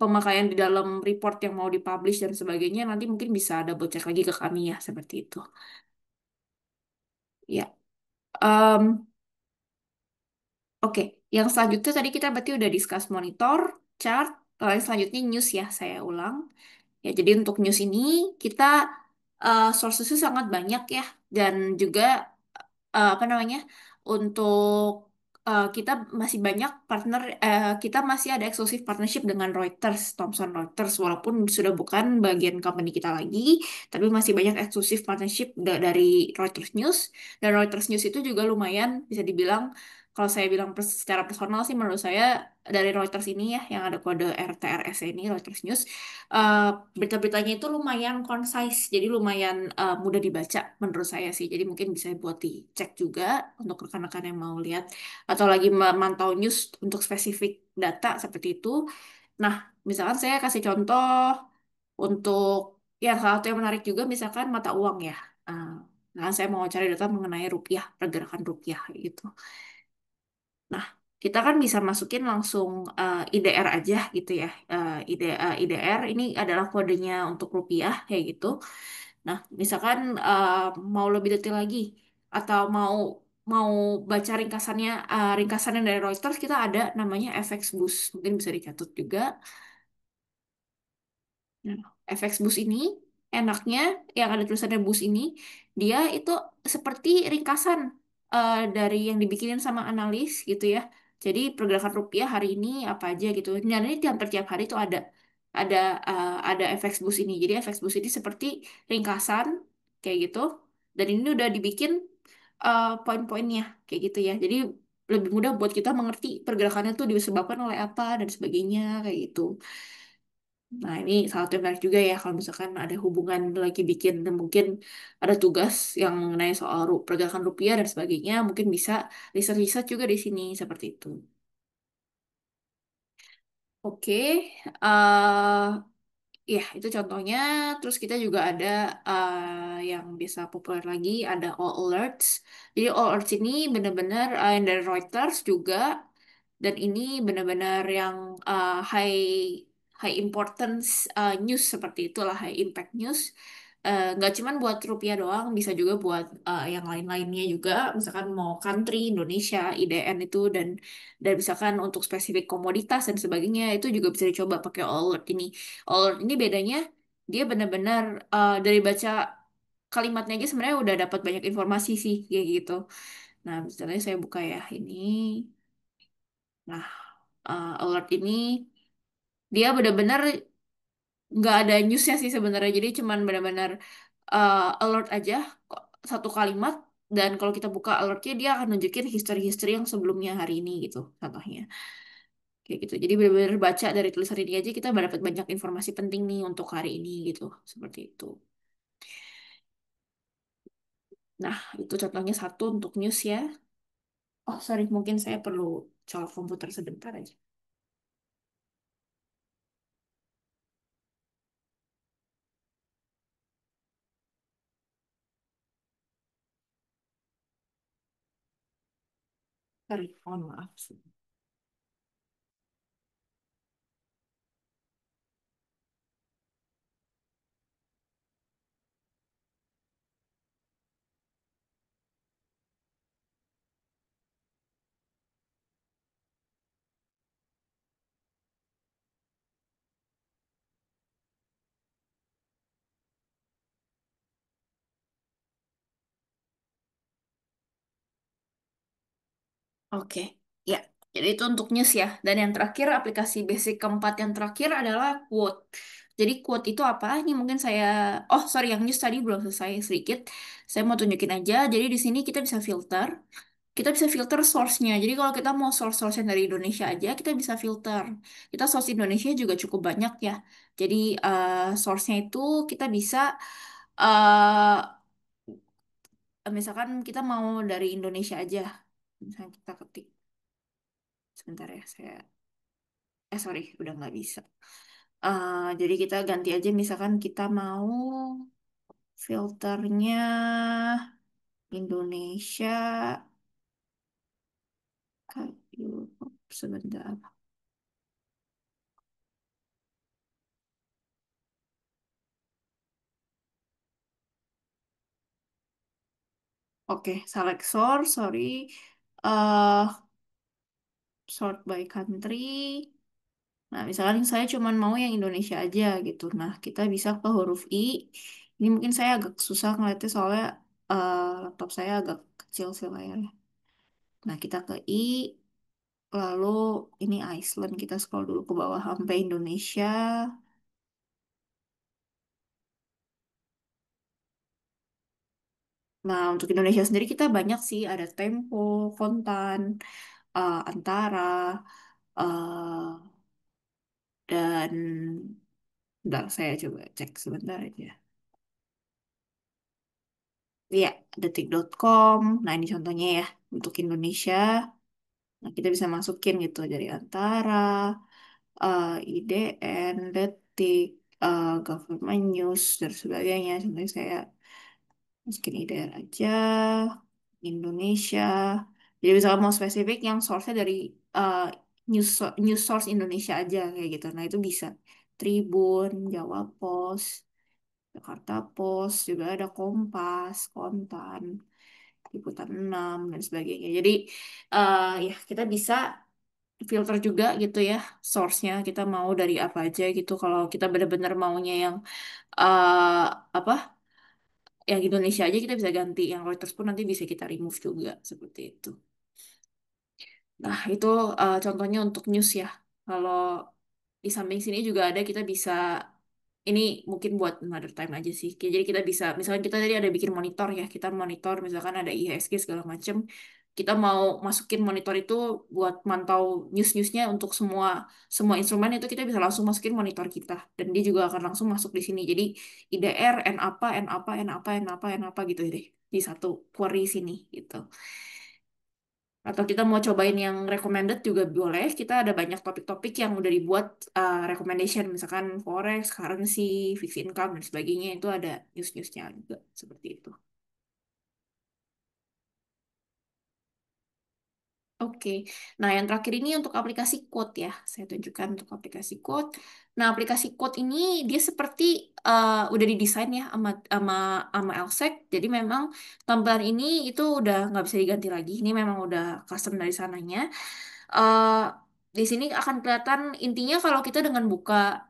C: pemakaian di dalam report yang mau dipublish dan sebagainya, nanti mungkin bisa double check lagi ke kami ya, seperti itu. Ya, Em, oke. Yang selanjutnya tadi kita berarti udah discuss monitor, chart, yang selanjutnya news ya, saya ulang. Ya, jadi untuk news ini kita sourcesnya sangat banyak ya, dan juga apa namanya untuk kita masih banyak partner kita masih ada eksklusif partnership dengan Reuters, Thomson Reuters walaupun sudah bukan bagian company kita lagi, tapi masih banyak eksklusif partnership dari Reuters News, dan Reuters News itu juga lumayan bisa dibilang, kalau saya bilang secara personal sih menurut saya dari Reuters ini ya yang ada kode RTRS ini Reuters News, eh, berita-beritanya itu lumayan concise, jadi lumayan mudah dibaca menurut saya sih. Jadi mungkin bisa buat dicek juga untuk rekan-rekan yang mau lihat atau lagi memantau news untuk spesifik data seperti itu. Nah, misalkan saya kasih contoh untuk yang salah satu yang menarik juga misalkan mata uang ya. Ah, Nah, saya mau cari data mengenai rupiah, pergerakan rupiah gitu. Nah, kita kan bisa masukin langsung IDR aja gitu ya. IDR ini adalah kodenya untuk rupiah kayak gitu. Nah, misalkan mau lebih detail lagi atau mau mau baca ringkasannya dari Reuters, kita ada namanya FX Boost. Mungkin bisa dicatat juga. Nah, FX Boost ini enaknya yang ada tulisannya Boost ini, dia itu seperti ringkasan dari yang dibikinin sama analis gitu ya. Jadi pergerakan rupiah hari ini apa aja gitu. Dan ini hampir tiap hari itu ada ada FX Boost ini. Jadi FX Boost ini seperti ringkasan kayak gitu. Dan ini udah dibikin poin-poinnya kayak gitu ya. Jadi lebih mudah buat kita mengerti pergerakannya tuh disebabkan oleh apa dan sebagainya kayak gitu. Nah, ini salah satu yang menarik juga ya kalau misalkan ada hubungan lagi bikin dan mungkin ada tugas yang mengenai soal pergerakan rupiah dan sebagainya, mungkin bisa research-research juga di sini seperti itu. Oke, eh ya itu contohnya. Terus kita juga ada yang bisa populer lagi, ada All Alerts. Jadi All Alerts ini benar-benar yang dari Reuters juga. Dan ini benar-benar yang high high importance news seperti itulah, high impact news. Nggak cuman buat rupiah doang, bisa juga buat yang lain-lainnya juga. Misalkan mau country, Indonesia, IDN itu dan misalkan untuk spesifik komoditas dan sebagainya itu juga bisa dicoba pakai alert ini. Alert ini bedanya dia benar-benar dari baca kalimatnya aja sebenarnya udah dapat banyak informasi sih kayak gitu. Nah, misalnya saya buka ya ini. Nah, alert ini dia benar-benar nggak ada newsnya sih sebenarnya, jadi cuman benar-benar alert aja kok, satu kalimat, dan kalau kita buka alertnya dia akan nunjukin history-history yang sebelumnya hari ini gitu contohnya kayak gitu. Jadi benar-benar baca dari tulisan ini aja kita dapat banyak informasi penting nih untuk hari ini gitu seperti itu. Nah, itu contohnya satu untuk news ya. Oh sorry, mungkin saya perlu colok komputer sebentar aja. Sorry, mohon maaf. Oke, ya. Jadi itu untuk news ya. Dan yang terakhir, aplikasi basic keempat yang terakhir adalah quote. Jadi quote itu apa? Ini mungkin saya, oh sorry, yang news tadi belum selesai sedikit. Saya mau tunjukin aja. Jadi di sini kita bisa filter. Kita bisa filter source-nya. Jadi kalau kita mau source-source yang dari Indonesia aja, kita bisa filter. Kita source Indonesia juga cukup banyak ya. Jadi source-nya itu kita bisa, eh misalkan kita mau dari Indonesia aja. Misalnya kita ketik, sebentar ya, sorry, udah nggak bisa. Jadi kita ganti aja, misalkan kita mau filternya Indonesia, kayu, sebentar. Oke, select source, sorry. eh Sort by country. Nah, misalkan saya cuma mau yang Indonesia aja gitu. Nah, kita bisa ke huruf I. Ini mungkin saya agak susah ngeliatnya soalnya laptop saya agak kecil sih layarnya. Nah, kita ke I. Lalu ini Iceland. Kita scroll dulu ke bawah sampai Indonesia. Nah, untuk Indonesia sendiri kita banyak sih. Ada Tempo, Kontan, Antara, eh, dan bentar, saya coba cek sebentar aja. Iya, detik.com. Nah, ini contohnya ya untuk Indonesia. Nah, kita bisa masukin gitu dari Antara, IDN, Detik, Government News, dan sebagainya. Contohnya saya masukin IDN aja, Indonesia. Jadi misalnya mau spesifik yang source-nya dari uh, news source Indonesia aja kayak gitu. Nah, itu bisa. Tribun, Jawa Post, Jakarta Post, juga ada Kompas, Kontan, Liputan 6 dan sebagainya. Jadi ya kita bisa filter juga gitu ya source-nya, kita mau dari apa aja gitu. Kalau kita benar-benar maunya yang eh apa yang Indonesia aja, kita bisa ganti. Yang Reuters pun nanti bisa kita remove juga seperti itu. Nah, itu contohnya untuk news ya. Kalau di samping sini juga ada, kita bisa, ini mungkin buat another time aja sih. Jadi kita bisa, misalkan kita tadi ada bikin monitor ya, kita monitor misalkan ada IHSG segala macam. Kita mau masukin monitor itu buat mantau news-newsnya untuk semua semua instrumen, itu kita bisa langsung masukin monitor kita, dan dia juga akan langsung masuk di sini. Jadi IDR, N apa, N apa, N apa, N apa, N apa gitu deh di satu query sini gitu. Atau kita mau cobain yang recommended juga boleh. Kita ada banyak topik-topik yang udah dibuat recommendation. Misalkan forex, currency, fixed income, dan sebagainya. Itu ada news-newsnya juga. Seperti itu. Oke, nah yang terakhir ini untuk aplikasi quote ya. Saya tunjukkan untuk aplikasi quote. Nah, aplikasi quote ini dia seperti udah didesain ya sama Elsec. Jadi memang tampilan ini itu udah nggak bisa diganti lagi. Ini memang udah custom dari sananya. eh di sini akan kelihatan intinya kalau kita dengan buka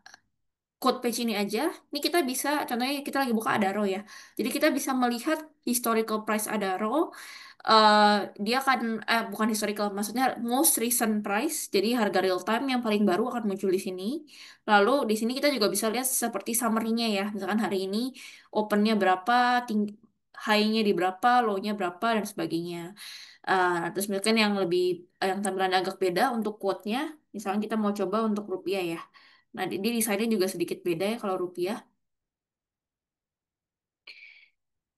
C: code page ini aja, ini kita bisa, contohnya kita lagi buka Adaro ya. Jadi kita bisa melihat historical price Adaro. eh Dia akan, bukan historical, maksudnya most recent price. Jadi harga real time yang paling baru akan muncul di sini. Lalu di sini kita juga bisa lihat seperti summary-nya ya. Misalkan hari ini open-nya berapa, high-nya di berapa, low-nya berapa, dan sebagainya. Terus misalkan yang lebih, yang tampilannya agak beda untuk quote-nya, misalkan kita mau coba untuk rupiah ya. Nah, di desainnya juga sedikit beda ya kalau rupiah.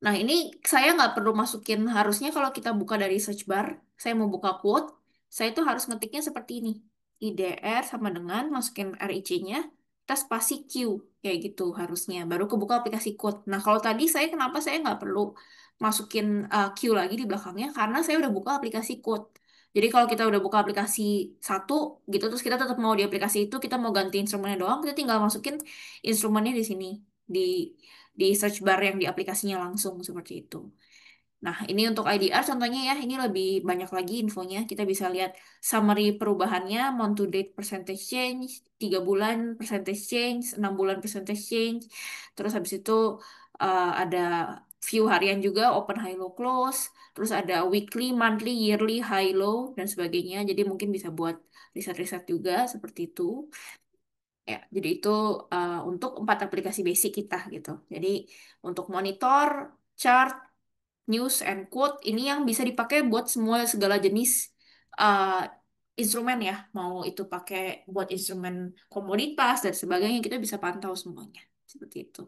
C: Nah, ini saya nggak perlu masukin, harusnya kalau kita buka dari search bar, saya mau buka quote, saya itu harus ngetiknya seperti ini. IDR sama dengan masukin RIC-nya, kita spasi Q, kayak gitu harusnya. Baru kebuka aplikasi quote. Nah, kalau tadi saya kenapa saya nggak perlu masukin Q lagi di belakangnya, karena saya udah buka aplikasi quote. Jadi kalau kita udah buka aplikasi satu gitu, terus kita tetap mau di aplikasi itu, kita mau ganti instrumennya doang, kita tinggal masukin instrumennya di sini, di search bar yang di aplikasinya langsung seperti itu. Nah, ini untuk IDR contohnya ya, ini lebih banyak lagi infonya. Kita bisa lihat summary perubahannya, month to date percentage change, 3 bulan percentage change, 6 bulan percentage change. Terus habis itu ada view harian juga, open, high, low, close. Terus ada weekly, monthly, yearly, high, low, dan sebagainya. Jadi mungkin bisa buat riset-riset juga seperti itu. Ya, jadi itu untuk 4 aplikasi basic kita gitu. Jadi untuk monitor, chart, news, and quote ini yang bisa dipakai buat semua segala jenis uh, instrumen ya. Mau itu pakai buat instrumen komoditas dan sebagainya, kita bisa pantau semuanya. Seperti itu.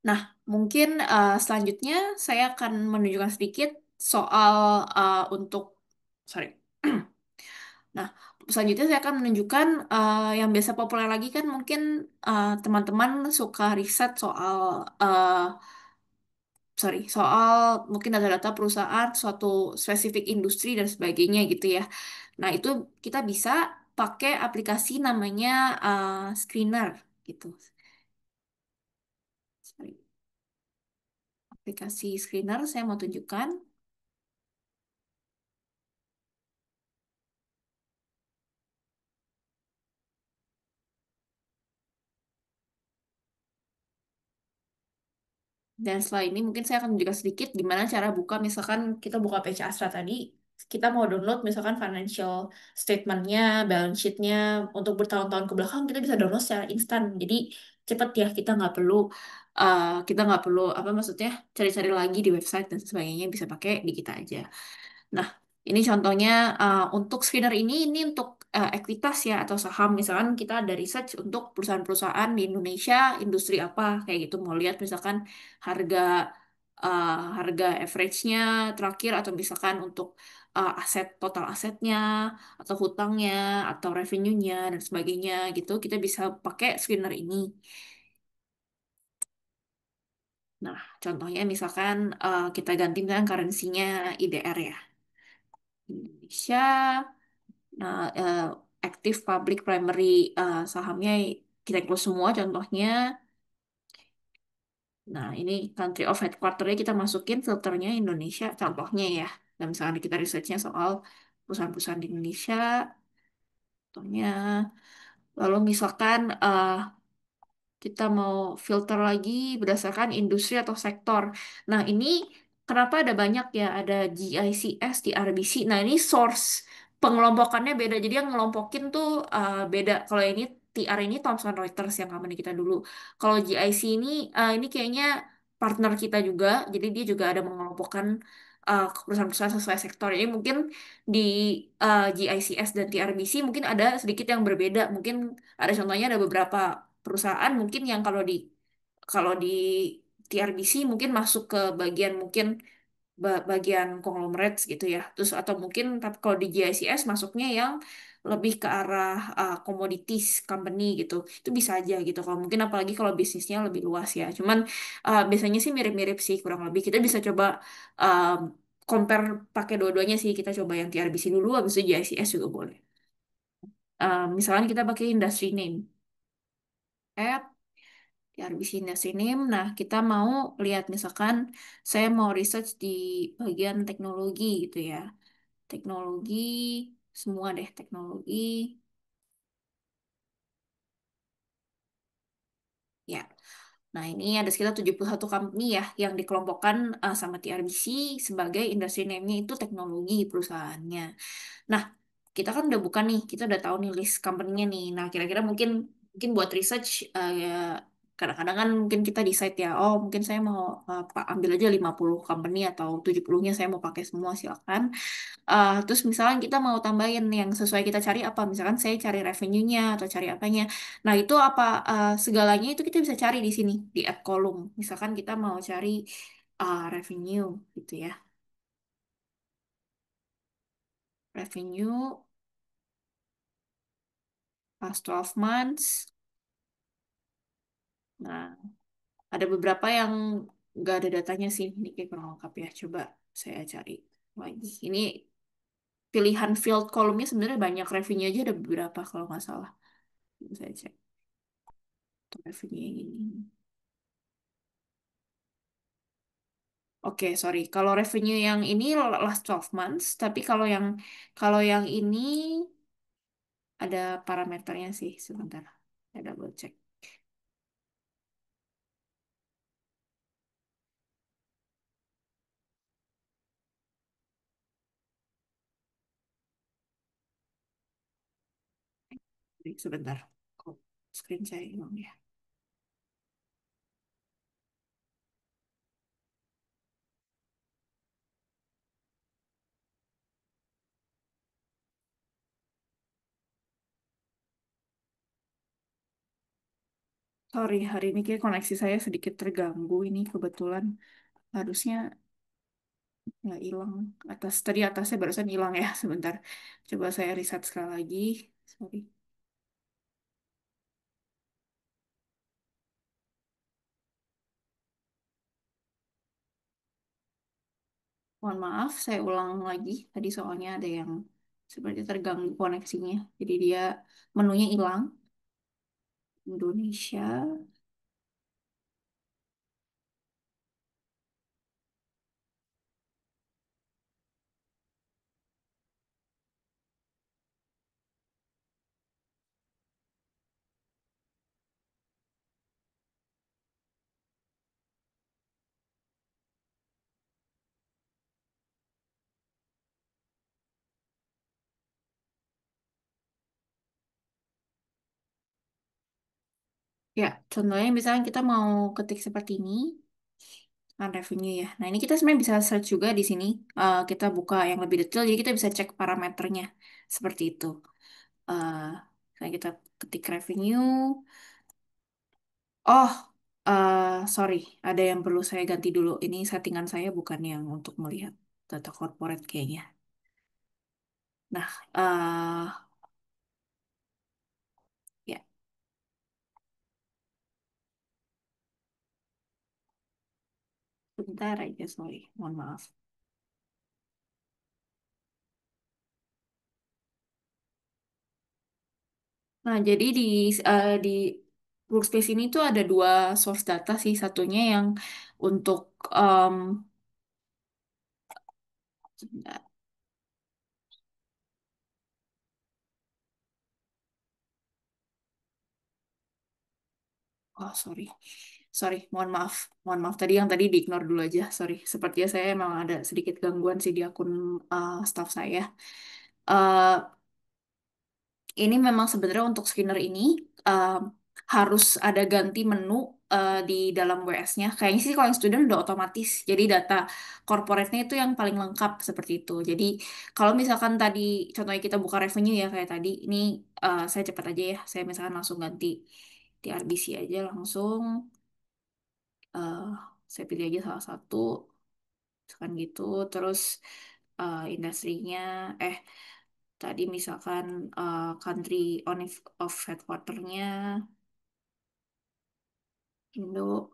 C: Nah, mungkin selanjutnya saya akan menunjukkan sedikit soal untuk, sorry. Nah, selanjutnya saya akan menunjukkan yang biasa populer lagi kan mungkin teman-teman suka riset soal soal mungkin data-data perusahaan, suatu spesifik industri dan sebagainya gitu ya. Nah, itu kita bisa pakai aplikasi namanya Screener gitu. Sorry. Aplikasi Screener saya mau tunjukkan. Dan setelah ini mungkin saya akan menunjukkan sedikit gimana cara buka, misalkan kita buka PC Astra tadi, kita mau download misalkan financial statementnya, balance sheetnya untuk bertahun-tahun ke belakang, kita bisa download secara instan. Jadi cepet ya, kita nggak perlu apa maksudnya cari-cari lagi di website dan sebagainya, bisa pakai di kita aja. Nah, ini contohnya untuk screener ini untuk ekuitas ya atau saham. Misalkan kita ada research untuk perusahaan-perusahaan di Indonesia, industri apa kayak gitu. Mau lihat misalkan harga uh, harga average-nya terakhir atau misalkan untuk aset total asetnya atau hutangnya atau revenue-nya dan sebagainya gitu. Kita bisa pakai screener ini. Nah, contohnya misalkan kita ganti misalkan currency-nya IDR ya. Indonesia. Nah, active public primary sahamnya kita close semua contohnya. Nah, ini country of headquarter-nya kita masukin filternya Indonesia contohnya ya. Dan misalnya kita research-nya soal perusahaan-perusahaan di Indonesia, contohnya. Lalu misalkan kita mau filter lagi berdasarkan industri atau sektor. Nah, ini kenapa ada banyak ya? Ada GICS, TRBC. Nah, ini source pengelompokannya beda. Jadi yang ngelompokin tuh beda. Kalau ini TR ini Thomson Reuters yang company kita dulu. Kalau GIC ini kayaknya partner kita juga. Jadi dia juga ada mengelompokkan perusahaan-perusahaan sesuai sektor. Jadi mungkin di GICS dan TRBC mungkin ada sedikit yang berbeda. Mungkin ada contohnya ada beberapa perusahaan mungkin yang kalau di TRBC mungkin masuk ke bagian mungkin bagian conglomerates gitu ya. Terus atau mungkin tapi kalau di GICS masuknya yang lebih ke arah commodities company gitu. Itu bisa aja gitu. Kalau mungkin apalagi kalau bisnisnya lebih luas ya. Cuman biasanya sih mirip-mirip sih kurang lebih. Kita bisa coba uh, compare pakai dua-duanya sih. Kita coba yang TRBC dulu habis itu GICS juga boleh. Misalkan kita pakai industry name. Di RBC Nasinim. Nah, kita mau lihat misalkan saya mau research di bagian teknologi gitu ya. Teknologi, semua deh teknologi. Ya. Nah, ini ada sekitar 71 company ya yang dikelompokkan sama TRBC sebagai industry name-nya itu teknologi perusahaannya. Nah, kita kan udah buka nih, kita udah tahu nih list company-nya nih. Nah, kira-kira mungkin mungkin buat research ya kadang-kadang kan mungkin kita decide ya, oh mungkin saya mau ambil aja 50 company atau 70-nya saya mau pakai semua silakan. Terus misalkan kita mau tambahin yang sesuai kita cari apa, misalkan saya cari revenue-nya atau cari apanya. Nah, itu apa segalanya itu kita bisa cari di sini di add column. Misalkan kita mau cari revenue gitu ya. Revenue past 12 months. Nah, ada beberapa yang nggak ada datanya sih. Ini kayak kurang lengkap ya. Coba saya cari lagi. Ini pilihan field kolomnya sebenarnya banyak. Revenue aja ada beberapa kalau nggak salah. Coba saya cek. Untuk revenue yang ini. Oke, sorry. Kalau revenue yang ini last 12 months. Tapi kalau yang ini ada parameternya sih. Sebentar. Saya double check. Sebentar. Kok screen saya hilang ya? Sorry, hari ini kayak koneksi saya sedikit terganggu ini kebetulan. Harusnya nggak hilang. Tadi atasnya barusan hilang ya, sebentar. Coba saya reset sekali lagi. Sorry. Mohon maaf, saya ulang lagi. Tadi soalnya ada yang seperti terganggu koneksinya. Jadi dia menunya hilang. Indonesia. Ya, contohnya misalnya kita mau ketik seperti ini, revenue ya. Nah, ini kita sebenarnya bisa search juga di sini. Kita buka yang lebih detail, jadi kita bisa cek parameternya seperti itu. Eh, Misalnya kita ketik revenue. Oh, sorry, ada yang perlu saya ganti dulu. Ini settingan saya bukan yang untuk melihat data corporate kayaknya. Nah, ya, sebentar aja, sorry, mohon maaf. Nah, jadi di workspace ini tuh ada dua source data sih. Satunya yang untuk sebentar. Oh, sorry. Sorry, mohon maaf. Mohon maaf tadi yang tadi di-ignore dulu aja. Sorry. Sepertinya saya memang ada sedikit gangguan sih di akun staff saya. Eh, ini memang sebenarnya untuk skinner ini um, harus ada ganti menu di dalam WS-nya. Kayaknya sih kalau yang student udah otomatis. Jadi data corporate-nya itu yang paling lengkap seperti itu. Jadi kalau misalkan tadi contohnya kita buka revenue ya kayak tadi, ini saya cepat aja ya. Saya misalkan langsung ganti di RBC aja langsung. eh saya pilih aja salah satu. Misalkan gitu. Terus industrinya, eh tadi misalkan country of headquarter-nya Indo.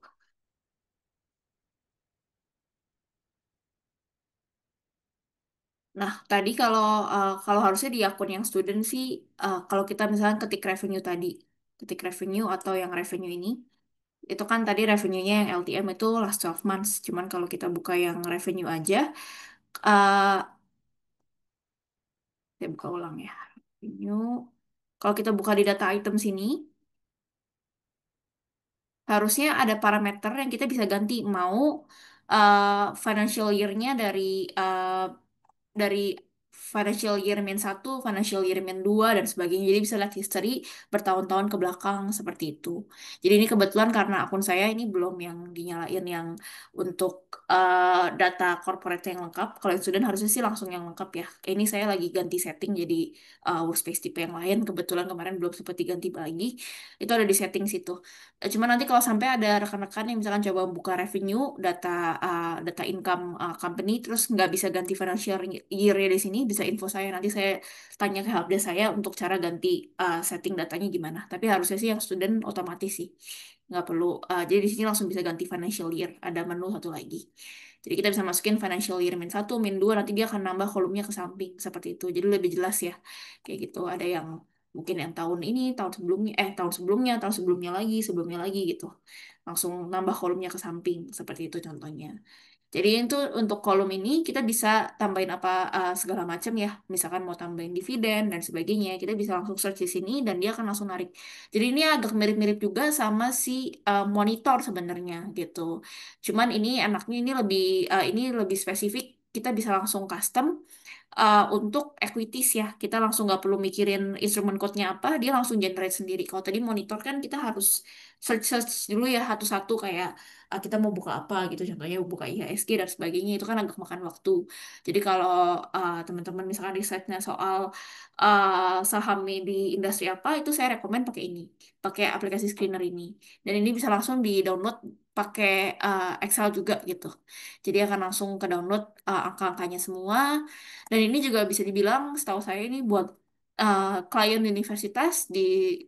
C: Nah, tadi kalau harusnya di akun yang student sih, kalau kita misalkan ketik revenue tadi, ketik revenue atau yang revenue ini, itu kan tadi revenue-nya yang LTM itu last 12 months. Cuman kalau kita buka yang revenue aja, uh, saya buka ulang ya. Revenue. Kalau kita buka di data item sini, harusnya ada parameter yang kita bisa ganti. Mau financial year-nya dari financial year min 1, financial year min 2, dan sebagainya. Jadi bisa lihat history bertahun-tahun ke belakang seperti itu. Jadi ini kebetulan karena akun saya ini belum yang dinyalain yang untuk data corporate yang lengkap. Kalau yang student harusnya sih langsung yang lengkap ya. Ini saya lagi ganti setting jadi workspace tipe yang lain. Kebetulan kemarin belum sempat diganti lagi. Itu ada di setting situ. Cuma nanti kalau sampai ada rekan-rekan yang misalkan coba buka revenue, data income company, terus nggak bisa ganti financial year-nya di sini, bisa info saya. Nanti saya tanya ke helpdesk saya untuk cara ganti setting datanya gimana. Tapi harusnya sih yang student otomatis sih. Nggak perlu. Jadi di sini langsung bisa ganti financial year. Ada menu satu lagi. Jadi kita bisa masukin financial year min 1, min 2, nanti dia akan nambah kolomnya ke samping. Seperti itu. Jadi lebih jelas ya. Kayak gitu. Ada yang mungkin yang tahun ini, tahun sebelumnya lagi gitu. Langsung nambah kolomnya ke samping, seperti itu contohnya. Jadi itu untuk kolom ini kita bisa tambahin apa segala macam ya. Misalkan mau tambahin dividen dan sebagainya, kita bisa langsung search di sini dan dia akan langsung narik. Jadi ini agak mirip-mirip juga sama si monitor sebenarnya gitu. Cuman ini enaknya ini lebih spesifik kita bisa langsung custom untuk equities ya. Kita langsung nggak perlu mikirin instrument code-nya apa, dia langsung generate sendiri. Kalau tadi monitor kan kita harus search dulu ya satu-satu kayak kita mau buka apa gitu. Contohnya buka IHSG dan sebagainya itu kan agak makan waktu. Jadi kalau teman-teman misalkan risetnya soal saham di industri apa, itu saya rekomen pakai ini, pakai aplikasi screener ini. Dan ini bisa langsung di-download pakai Excel juga gitu. Jadi akan langsung ke download angka-angkanya semua. Dan ini juga bisa dibilang, setahu saya ini buat klien universitas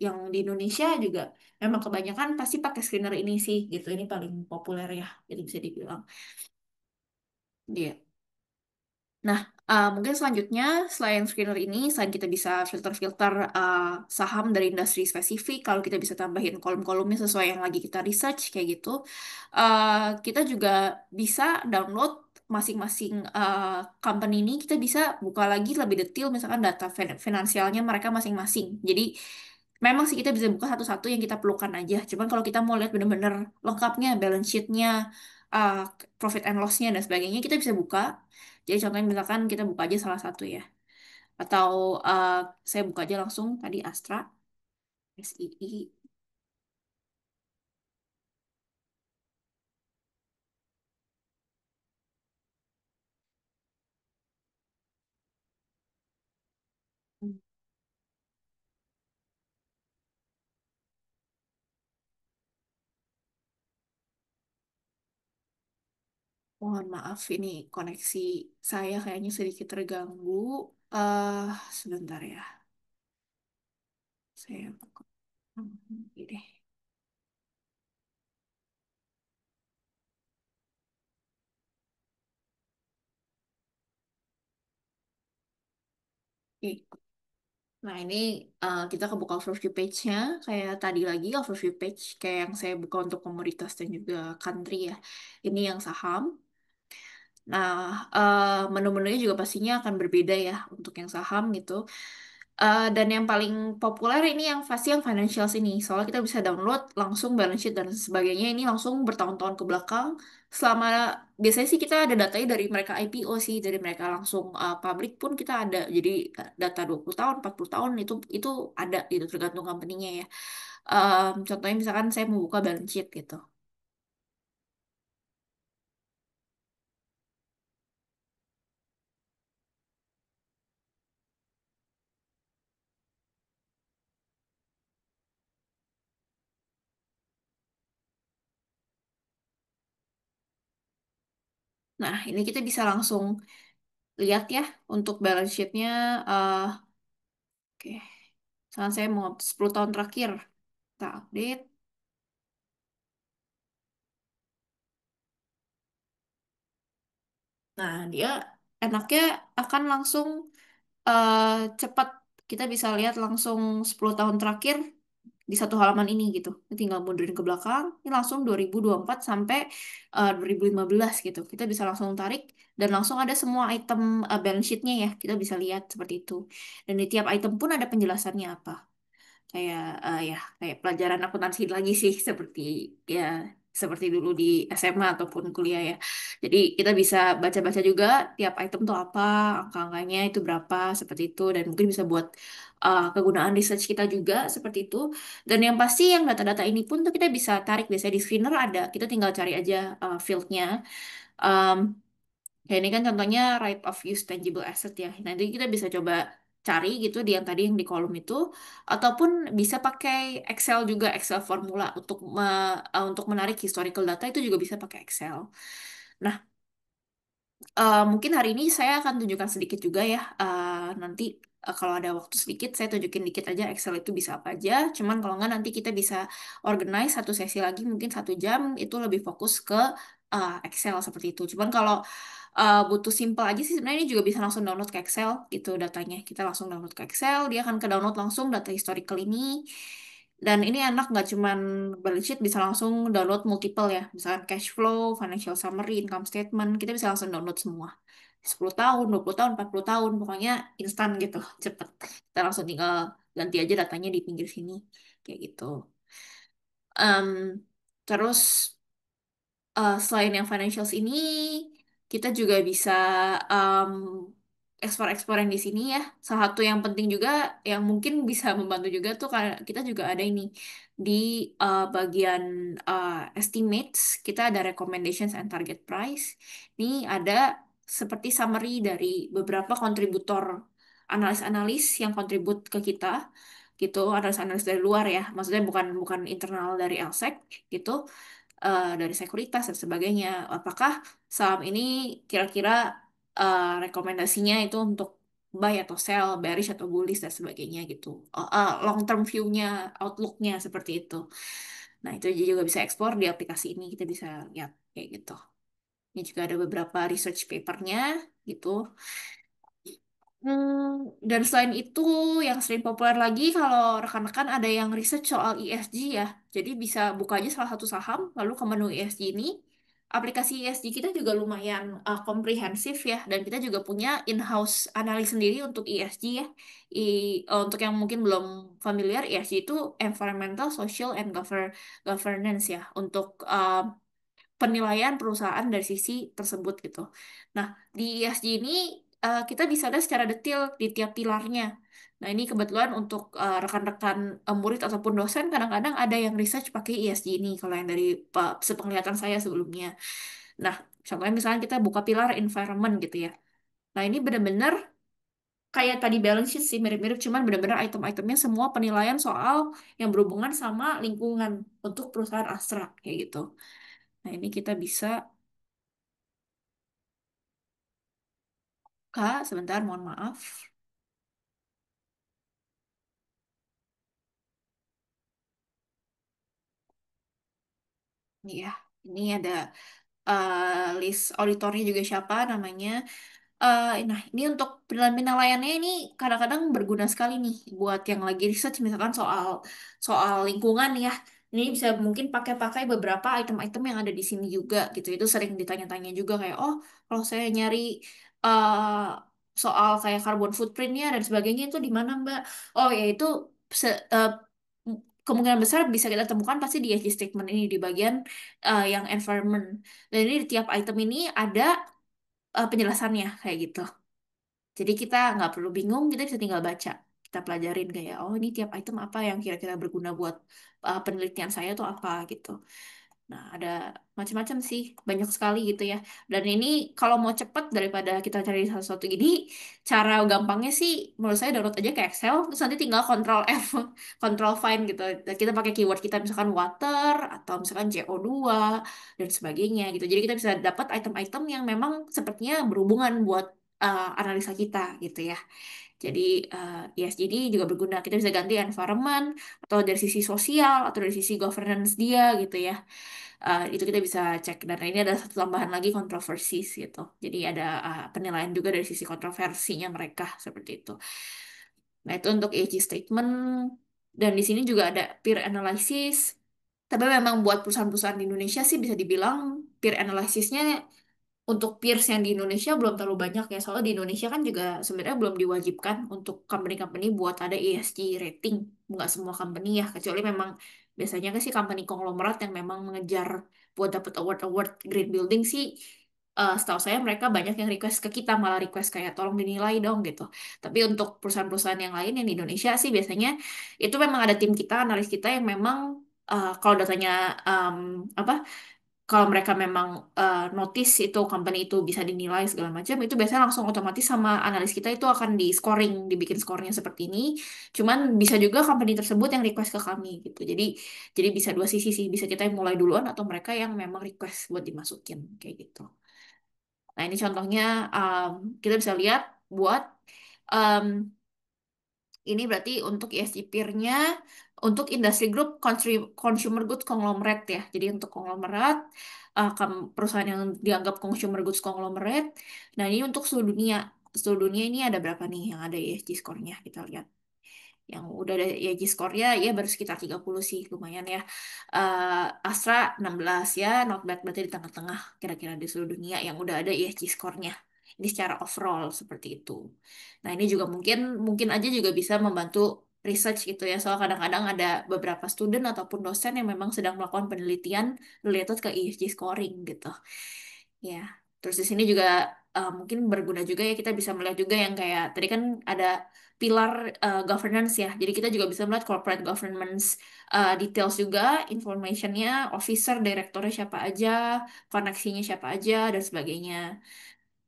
C: yang di Indonesia juga memang kebanyakan pasti pakai screener ini sih gitu. Ini paling populer ya, jadi bisa dibilang. Iya. Nah, mungkin selanjutnya selain screener ini, selain kita bisa filter-filter saham dari industri spesifik, kalau kita bisa tambahin kolom-kolomnya sesuai yang lagi kita research kayak gitu, kita juga bisa download masing-masing company ini, kita bisa buka lagi lebih detail, misalkan data finansialnya mereka masing-masing. Jadi memang sih kita bisa buka satu-satu yang kita perlukan aja. Cuman kalau kita mau lihat bener-bener lengkapnya, balance sheet-nya, uh, profit and loss-nya dan sebagainya, kita bisa buka. Jadi contohnya misalkan kita buka aja salah satu ya. Atau uh, saya buka aja langsung tadi Astra, SII. Mohon maaf ini koneksi saya kayaknya sedikit terganggu. eh Sebentar ya. Saya buka. Ini deh. Oke. Nah, ini kita kebuka overview page-nya. Kayak tadi lagi overview page, kayak yang saya buka untuk komoditas dan juga country ya. Ini yang saham. Nah, menu-menunya juga pastinya akan berbeda ya untuk yang saham gitu. Dan yang paling populer ini yang pasti yang financials ini. Soalnya kita bisa download langsung balance sheet dan sebagainya. Ini langsung bertahun-tahun ke belakang. Selama biasanya sih kita ada datanya dari mereka IPO sih, dari mereka langsung publik pun kita ada. Jadi data 20 tahun, 40 tahun itu ada gitu tergantung company-nya ya. Contohnya misalkan saya mau buka balance sheet gitu. Nah, ini kita bisa langsung lihat ya untuk balance sheet-nya. eh, Oke, misalkan saya mau 10 tahun terakhir. Kita update. Nah, dia enaknya akan langsung eh, cepat. Kita bisa lihat langsung 10 tahun terakhir di satu halaman ini gitu. Ini tinggal mundurin ke belakang, ini langsung 2024 sampai 2015 gitu. Kita bisa langsung tarik dan langsung ada semua item balance sheet-nya ya. Kita bisa lihat seperti itu. Dan di tiap item pun ada penjelasannya apa. Kayak ya kayak pelajaran akuntansi lagi sih ya seperti dulu di SMA ataupun kuliah ya. Jadi kita bisa baca-baca juga tiap item tuh apa, angka-angkanya itu berapa seperti itu dan mungkin bisa buat kegunaan research kita juga seperti itu. Dan yang pasti yang data-data ini pun tuh kita bisa tarik biasanya di screener ada. Kita tinggal cari aja fieldnya. Um, Ya ini kan contohnya right of use tangible asset ya. Nanti kita bisa coba cari gitu di yang tadi yang di kolom itu, ataupun bisa pakai Excel juga Excel formula untuk untuk menarik historical data itu juga bisa pakai Excel. Nah, mungkin hari ini saya akan tunjukkan sedikit juga ya. Nanti kalau ada waktu sedikit, saya tunjukin dikit aja Excel itu bisa apa aja. Cuman kalau nggak nanti kita bisa organize satu sesi lagi mungkin 1 jam itu lebih fokus ke Excel seperti itu. Cuman kalau butuh simple aja sih sebenarnya ini juga bisa langsung download ke Excel gitu datanya. Kita langsung download ke Excel, dia akan ke download langsung data historical ini. Dan ini enak nggak cuman balance sheet bisa langsung download multiple ya. Misalkan cash flow, financial summary, income statement, kita bisa langsung download semua. 10 tahun, 20 tahun, 40 tahun, pokoknya instan gitu, cepet. Kita langsung tinggal ganti aja datanya di pinggir sini, kayak gitu. Terus selain yang financials ini, kita juga bisa um, ekspor-ekspor yang di sini ya. Salah satu yang penting juga yang mungkin bisa membantu juga tuh karena kita juga ada ini di bagian estimates, kita ada recommendations and target price. Ini ada seperti summary dari beberapa kontributor analis-analis yang kontribut ke kita gitu, analis-analis dari luar ya, maksudnya bukan bukan internal dari LSEC gitu, dari sekuritas dan sebagainya. Apakah saham ini kira-kira rekomendasinya itu untuk buy atau sell, bearish atau bullish dan sebagainya gitu. Long term view-nya, outlook-nya seperti itu. Nah, itu juga bisa ekspor di aplikasi ini, kita bisa lihat kayak gitu. Ini juga ada beberapa research paper-nya gitu. Dan selain itu, yang sering populer lagi kalau rekan-rekan ada yang research soal ESG ya. Jadi bisa buka aja salah satu saham, lalu ke menu ESG ini. Aplikasi ESG kita juga lumayan komprehensif ya, dan kita juga punya in-house analis sendiri untuk ESG ya. Untuk yang mungkin belum familiar, ESG itu Environmental, Social, and Governance ya, untuk penilaian perusahaan dari sisi tersebut gitu. Nah, di ESG ini kita bisa lihat secara detail di tiap pilarnya. Nah, ini kebetulan untuk rekan-rekan murid ataupun dosen kadang-kadang ada yang research pakai ESG ini kalau yang dari sepenglihatan saya sebelumnya. Nah, contohnya misalnya kita buka pilar environment gitu ya. Nah, ini benar-benar kayak tadi balance sheet sih mirip-mirip, cuman benar-benar item-itemnya semua penilaian soal yang berhubungan sama lingkungan untuk perusahaan Astra kayak gitu. Nah, ini kita bisa Kak, sebentar, mohon maaf. Nih ya, ini ada list auditornya juga siapa namanya. Nah, ini untuk penilaian-penilaiannya ini kadang-kadang berguna sekali nih buat yang lagi research misalkan soal soal lingkungan ya. Ini bisa mungkin pakai-pakai beberapa item-item yang ada di sini juga gitu. Itu sering ditanya-tanya juga kayak, oh, kalau saya nyari uh, soal kayak carbon footprintnya dan sebagainya itu di mana Mbak? Oh, ya itu se- eh, kemungkinan besar bisa kita temukan pasti di ESG statement ini di bagian yang environment. Dan ini di tiap item ini ada penjelasannya kayak gitu. Jadi kita nggak perlu bingung, kita bisa tinggal baca. Kita pelajarin kayak, oh ini tiap item apa yang kira-kira berguna buat penelitian saya tuh apa gitu. Nah, ada macam-macam sih, banyak sekali gitu ya. Dan ini kalau mau cepet daripada kita cari satu-satu gini, cara gampangnya sih menurut saya download aja ke Excel, terus nanti tinggal Control F, Control Find gitu. Dan kita pakai keyword kita misalkan water atau misalkan CO2 dan sebagainya gitu. Jadi kita bisa dapat item-item yang memang sepertinya berhubungan buat analisa kita gitu ya. Jadi ESG ini juga berguna. Kita bisa ganti environment atau dari sisi sosial atau dari sisi governance dia gitu ya. Itu kita bisa cek. Dan ini ada satu tambahan lagi kontroversi gitu. Jadi ada penilaian juga dari sisi kontroversinya mereka seperti itu. Nah itu untuk ESG statement. Dan di sini juga ada peer analysis. Tapi memang buat perusahaan-perusahaan di Indonesia sih bisa dibilang peer analysisnya untuk peers yang di Indonesia belum terlalu banyak ya. Soalnya di Indonesia kan juga sebenarnya belum diwajibkan untuk company-company buat ada ESG rating. Nggak semua company ya, kecuali memang biasanya kan sih company konglomerat yang memang mengejar buat dapat award-award green building sih. Setahu saya mereka banyak yang request ke kita, malah request kayak tolong dinilai dong gitu. Tapi untuk perusahaan-perusahaan yang lain yang di Indonesia sih biasanya itu memang ada tim kita, analis kita yang memang kalau datanya em, apa kalau mereka memang notice itu company itu bisa dinilai segala macam itu biasanya langsung otomatis sama analis kita itu akan di scoring dibikin skornya seperti ini cuman bisa juga company tersebut yang request ke kami gitu jadi bisa dua sisi sih bisa kita yang mulai duluan atau mereka yang memang request buat dimasukin kayak gitu. Nah ini contohnya um, kita bisa lihat buat um, ini berarti untuk ESG peer-nya untuk industri group consumer goods conglomerate ya. Jadi untuk konglomerat, perusahaan yang dianggap consumer goods conglomerate. Nah ini untuk seluruh dunia. Seluruh dunia ini ada berapa nih yang ada ESG skornya? Kita lihat. Yang udah ada ESG skornya ya baru sekitar 30 sih, lumayan ya. Astra 16 ya, not bad berarti di tengah-tengah kira-kira di seluruh dunia yang udah ada ESG skornya. Ini secara overall seperti itu. Nah, ini juga mungkin mungkin aja juga bisa membantu research gitu ya. Soal kadang-kadang ada beberapa student ataupun dosen yang memang sedang melakukan penelitian related ke ESG scoring gitu. Ya. Terus di sini juga mungkin berguna juga ya kita bisa melihat juga yang kayak tadi kan ada pilar governance ya. Jadi kita juga bisa melihat corporate governance details juga, informationnya, officer, direkturnya siapa aja, koneksinya siapa aja dan sebagainya.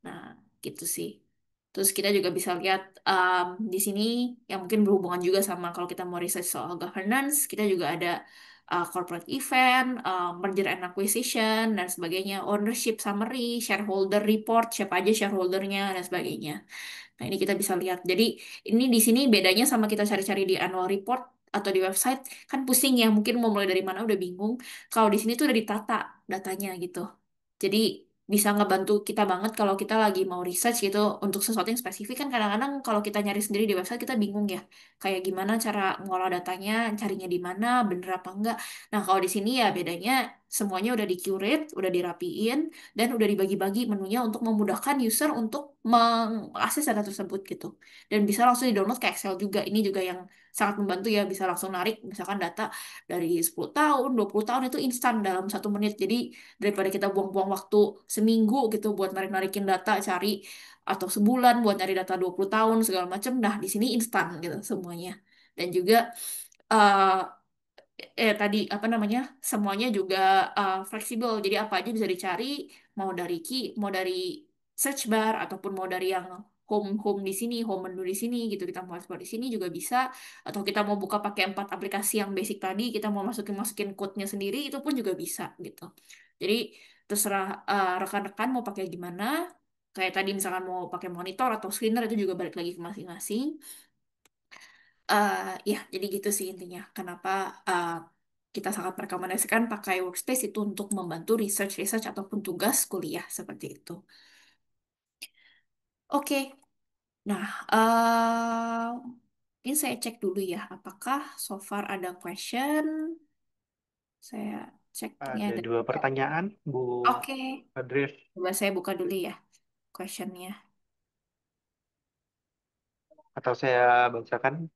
C: Nah, gitu sih. Terus kita juga bisa lihat di sini yang mungkin berhubungan juga sama kalau kita mau research soal governance, kita juga ada corporate event, merger and acquisition, dan sebagainya, ownership summary, shareholder report, siapa aja shareholdernya, dan sebagainya. Nah, ini kita bisa lihat. Jadi, ini di sini bedanya sama kita cari-cari di annual report atau di website, kan pusing ya, mungkin mau mulai dari mana udah bingung. Kalau di sini tuh udah ditata datanya gitu. Jadi bisa ngebantu kita banget kalau kita lagi mau research gitu untuk sesuatu yang spesifik kan kadang-kadang kalau kita nyari sendiri di website kita bingung ya kayak gimana cara ngolah datanya carinya di mana bener apa enggak. Nah kalau di sini ya bedanya semuanya udah di-curate udah dirapiin dan udah dibagi-bagi menunya untuk memudahkan user untuk mengakses data tersebut gitu dan bisa langsung di-download ke Excel juga ini juga yang sangat membantu ya bisa langsung narik misalkan data dari 10 tahun 20 tahun itu instan dalam 1 menit jadi daripada kita buang-buang waktu seminggu gitu buat narik-narikin data cari atau sebulan buat nyari data 20 tahun segala macam nah di sini instan gitu semuanya dan juga eh tadi apa namanya semuanya juga fleksibel jadi apa aja bisa dicari mau dari search bar ataupun mau dari yang home home di sini home menu di sini gitu kita mau explore di sini juga bisa atau kita mau buka pakai 4 aplikasi yang basic tadi kita mau masukin masukin code-nya sendiri itu pun juga bisa gitu jadi terserah rekan-rekan mau pakai gimana kayak tadi misalkan mau pakai monitor atau screener itu juga balik lagi ke masing-masing. Ya, jadi gitu sih intinya. Kenapa uh, kita sangat merekomendasikan pakai workspace itu untuk membantu research-research ataupun tugas kuliah seperti itu. Oke, nah mungkin saya cek dulu ya, apakah so far ada question? Saya cek ini
A: Ada
C: ada.
A: 2 pertanyaan, Bu
C: Oke,
A: Adrian.
C: coba saya buka dulu ya questionnya.
A: Atau saya bacakan?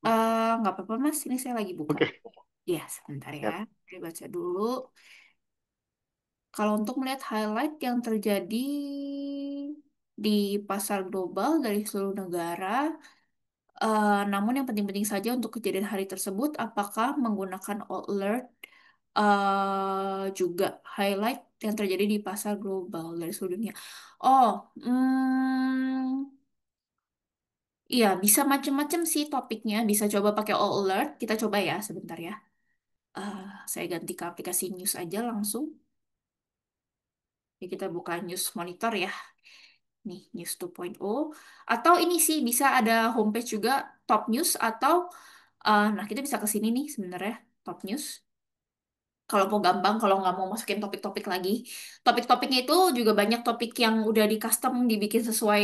C: Nggak apa-apa Mas, ini saya lagi buka.
A: Oke,
C: Ya, sebentar ya.
A: siap.
C: Saya baca dulu. Kalau untuk melihat highlight yang terjadi di pasar global dari seluruh negara, namun yang penting-penting saja untuk kejadian hari tersebut, apakah menggunakan alert juga highlight yang terjadi di pasar global dari seluruh dunia? Oh, iya bisa macam-macam sih topiknya. Bisa coba pakai all alert. Kita coba ya sebentar ya. Eh, saya ganti ke aplikasi news aja langsung. Ya, kita buka news monitor ya. Nih, News 2.0. Atau ini sih bisa ada homepage juga, Top News atau nah kita bisa ke sini nih sebenarnya, Top News. Kalau mau gampang, kalau nggak mau masukin topik-topik lagi. Topik-topiknya itu juga banyak topik yang udah di custom, dibikin sesuai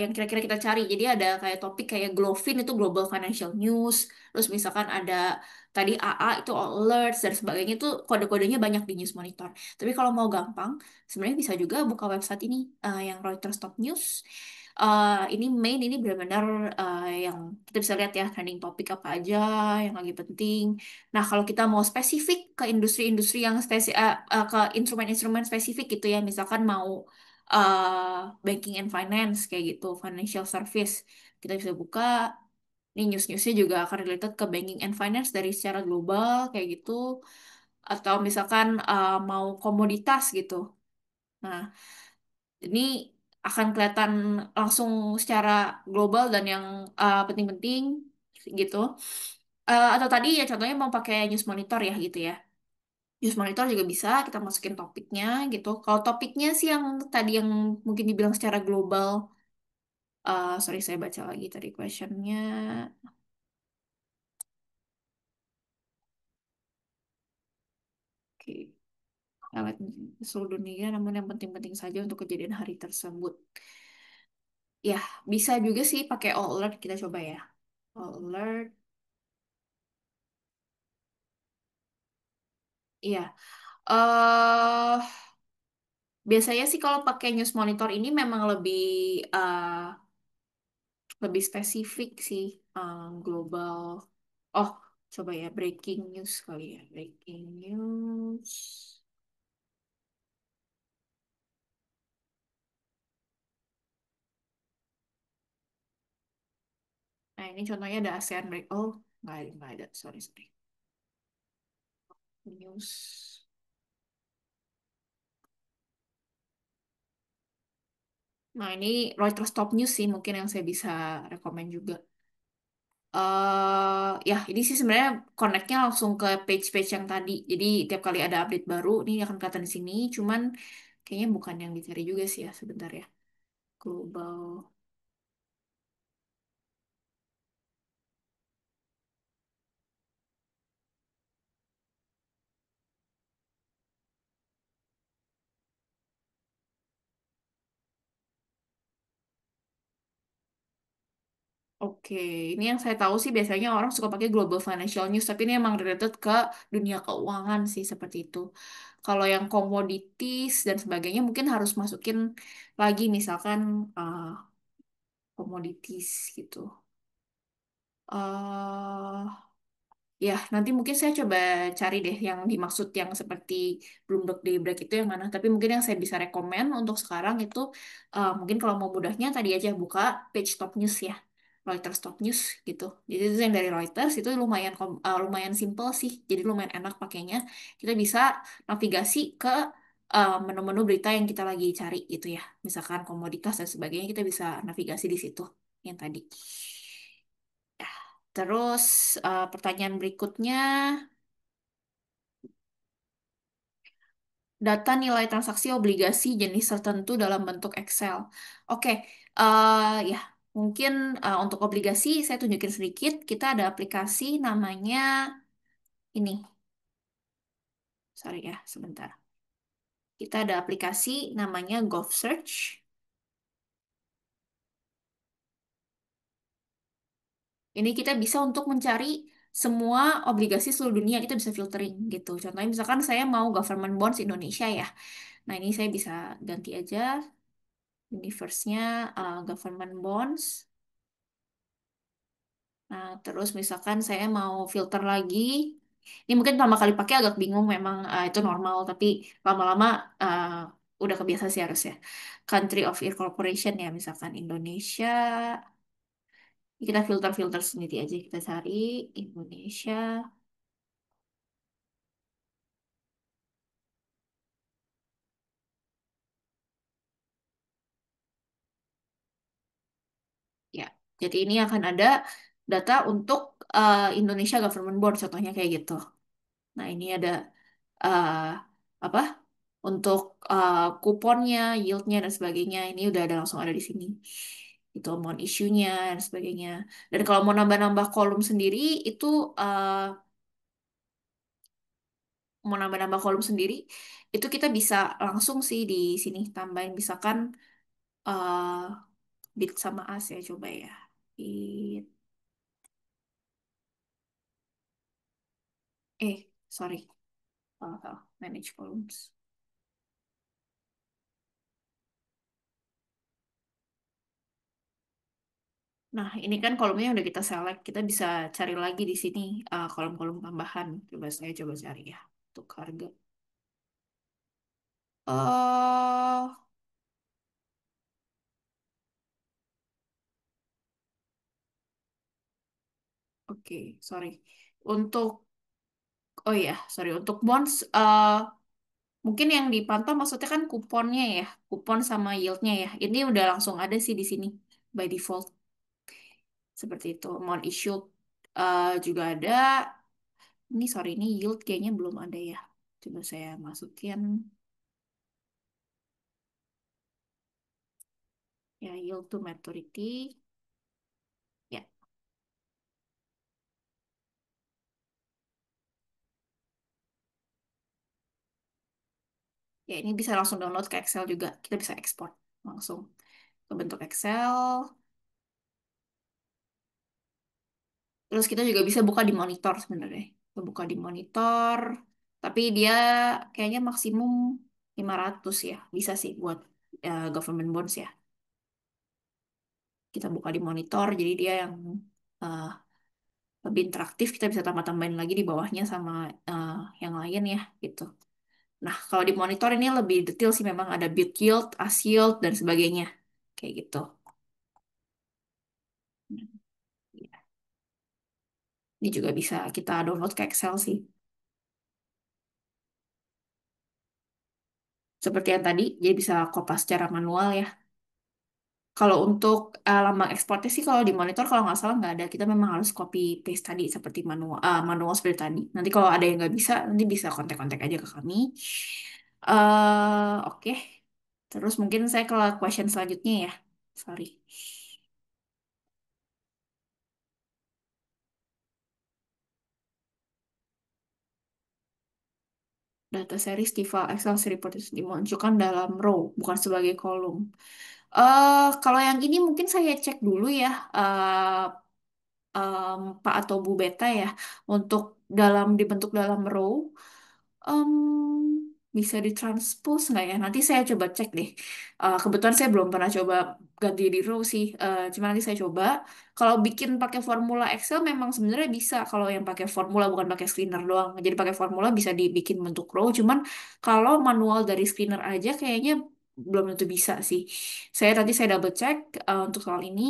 C: yang kira-kira kita cari. Jadi ada kayak topik kayak GLOFIN itu Global Financial News. Terus misalkan ada tadi AA itu All Alerts dan sebagainya itu kode-kodenya banyak di News Monitor. Tapi kalau mau gampang, sebenarnya bisa juga buka website ini yang Reuters Top News. Ini main ini benar-benar yang kita bisa lihat ya trending topik apa aja yang lagi penting. Nah, kalau kita mau spesifik ke industri-industri yang ke instrumen-instrumen spesifik gitu ya, misalkan mau banking and finance kayak gitu, financial service, kita bisa buka. Ini news-newsnya juga akan related ke banking and finance dari secara global kayak gitu. Atau misalkan mau komoditas gitu. Nah, ini akan kelihatan langsung secara global dan yang penting-penting gitu. Atau tadi ya contohnya mau pakai news monitor ya gitu ya. News monitor juga bisa kita masukin topiknya gitu. Kalau topiknya sih yang tadi yang mungkin dibilang secara global. Sorry saya baca lagi tadi questionnya. Oke. Lewat seluruh dunia namun yang penting-penting saja untuk kejadian hari tersebut. Ya, bisa juga sih pakai all alert kita coba ya. All alert. Iya. eh Biasanya sih kalau pakai news monitor ini memang lebih spesifik sih global. Oh, coba ya breaking news kali ya. Breaking news. ini contohnya ada ASEAN break. Oh, nggak ada. Sorry, sorry. News. Nah, ini Reuters Top News sih mungkin yang saya bisa rekomen juga. Ya, ini sih sebenarnya connect-nya langsung ke page-page yang tadi. Jadi tiap kali ada update baru, ini akan kelihatan di sini. Cuman kayaknya bukan yang dicari juga sih ya, sebentar ya. Global. Oke, ini yang saya tahu sih biasanya orang suka pakai Global Financial News, tapi ini emang related ke dunia keuangan sih seperti itu. Kalau yang komoditis dan sebagainya mungkin harus masukin lagi misalkan komoditis gitu. eh Ya, nanti mungkin saya coba cari deh yang dimaksud yang seperti Bloomberg Daybreak itu yang mana. Tapi mungkin yang saya bisa rekomen untuk sekarang itu mungkin kalau mau mudahnya tadi aja buka page top news ya. Reuters top news gitu. Jadi itu yang dari Reuters itu lumayan lumayan simple sih. Jadi lumayan enak pakainya. Kita bisa navigasi ke menu-menu berita yang kita lagi cari gitu ya. Misalkan komoditas dan sebagainya kita bisa navigasi di situ yang tadi. Terus pertanyaan berikutnya, data nilai transaksi obligasi jenis tertentu dalam bentuk Excel. Oke, ya mungkin untuk obligasi saya tunjukin sedikit. Kita ada aplikasi namanya ini. Sorry ya, sebentar. Kita ada aplikasi namanya GovSearch. Ini kita bisa untuk mencari semua obligasi seluruh dunia, kita bisa filtering gitu. Contohnya misalkan saya mau government bonds Indonesia ya. Nah, ini saya bisa ganti aja universe-nya government bonds. Nah, terus misalkan saya mau filter lagi. Ini mungkin pertama kali pakai agak bingung, memang itu normal, tapi lama-lama uh, udah kebiasa sih harusnya. Country of incorporation ya, misalkan Indonesia. Kita filter-filter sendiri aja, kita cari Indonesia. Ya, jadi ini akan ada data untuk Indonesia Government Board, contohnya kayak gitu. Nah, ini ada uh, apa untuk kuponnya, yieldnya dan sebagainya. Ini udah ada langsung ada di sini. Itu amount issue-nya dan sebagainya. Dan kalau mau nambah-nambah kolom sendiri itu uh, mau nambah-nambah kolom sendiri itu kita bisa langsung sih di sini tambahin misalkan uh, bit sama as ya coba ya. Bit sorry. Salah. Manage columns. Nah, ini kan kolomnya udah kita select. Kita bisa cari lagi di sini kolom-kolom tambahan. Saya coba cari ya. Untuk harga. Oke, sorry. Untuk, oh ya, sorry. Untuk bonds, mungkin yang dipantau maksudnya kan kuponnya ya. Kupon sama yieldnya ya. Ini udah langsung ada sih di sini. By default. Seperti itu. Amount issued juga ada. Ini sorry, ini yield kayaknya belum ada ya. Coba saya masukin. Ya, yield to maturity. Ya, ya ini bisa langsung download ke Excel juga. Kita bisa ekspor langsung ke bentuk Excel. Terus kita juga bisa buka di monitor sebenarnya. Kita buka di monitor, tapi dia kayaknya maksimum 500 ya. Bisa sih buat government bonds ya. Kita buka di monitor, jadi dia yang eh, lebih interaktif. Kita bisa tambah-tambahin lagi di bawahnya sama eh, yang lain ya gitu. Nah, kalau di monitor ini lebih detail sih memang ada bid yield, as yield, dan sebagainya. Kayak gitu. Ini juga bisa kita download ke Excel sih. Seperti yang tadi, jadi bisa kopas secara manual ya. Kalau untuk lambang ekspornya sih kalau di monitor kalau nggak salah nggak ada. Kita memang harus copy paste tadi seperti manual seperti tadi. Nanti kalau ada yang nggak bisa, nanti bisa kontak-kontak aja ke kami. Oke. Terus mungkin saya ke question selanjutnya ya. Sorry. Data series di file Excel report itu dimunculkan dalam row, bukan sebagai kolom. Kalau yang ini mungkin saya cek dulu ya. eh Pak atau Bu Beta ya untuk dibentuk dalam row bisa ditranspose nggak ya? Nanti saya coba cek deh. Kebetulan saya belum pernah coba ganti di row sih. Cuma nanti saya coba. Kalau bikin pakai formula Excel memang sebenarnya bisa. Kalau yang pakai formula bukan pakai screener doang. Jadi pakai formula bisa dibikin bentuk row. Cuman kalau manual dari screener aja kayaknya belum tentu bisa sih. Saya double check untuk soal ini.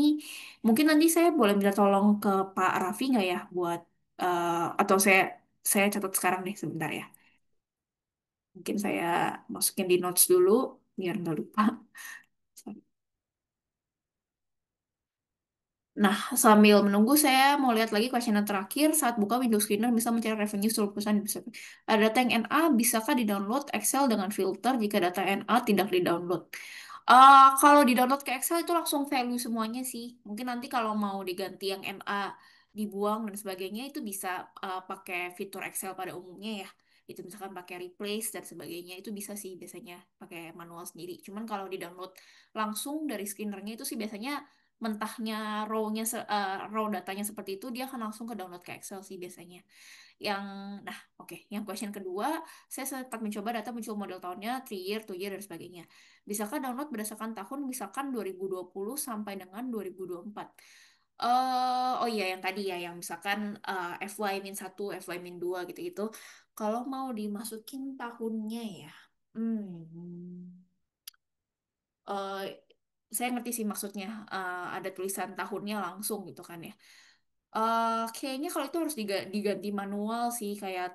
C: Mungkin nanti saya boleh minta tolong ke Pak Raffi nggak ya buat atau saya catat sekarang deh sebentar ya. Mungkin saya masukin di notes dulu biar nggak lupa. Nah, sambil menunggu saya mau lihat lagi kuesioner terakhir. Saat buka Windows Cleaner bisa mencari revenue seluruh perusahaan. Ada data yang NA, bisakah di-download Excel dengan filter jika data NA tidak di-download? Kalau di-download ke Excel itu langsung value semuanya sih. Mungkin nanti kalau mau diganti yang NA dibuang dan sebagainya itu bisa pakai fitur Excel pada umumnya ya. Itu misalkan pakai replace dan sebagainya itu bisa sih biasanya pakai manual sendiri. Cuman kalau di-download langsung dari screenernya itu sih biasanya mentahnya raw datanya seperti itu dia akan langsung ke download ke Excel sih biasanya. Yang nah, oke, yang question kedua, saya sempat mencoba data muncul model tahunnya 3 year, 2 year dan sebagainya. Bisakah download berdasarkan tahun misalkan 2020 sampai dengan 2024? Oh iya yang tadi ya yang misalkan FY-1, FY-2 gitu-gitu. Kalau mau dimasukin tahunnya ya. Hmm eh, saya ngerti sih maksudnya ada tulisan tahunnya langsung gitu kan ya. Kayaknya kalau itu harus diganti manual sih kayak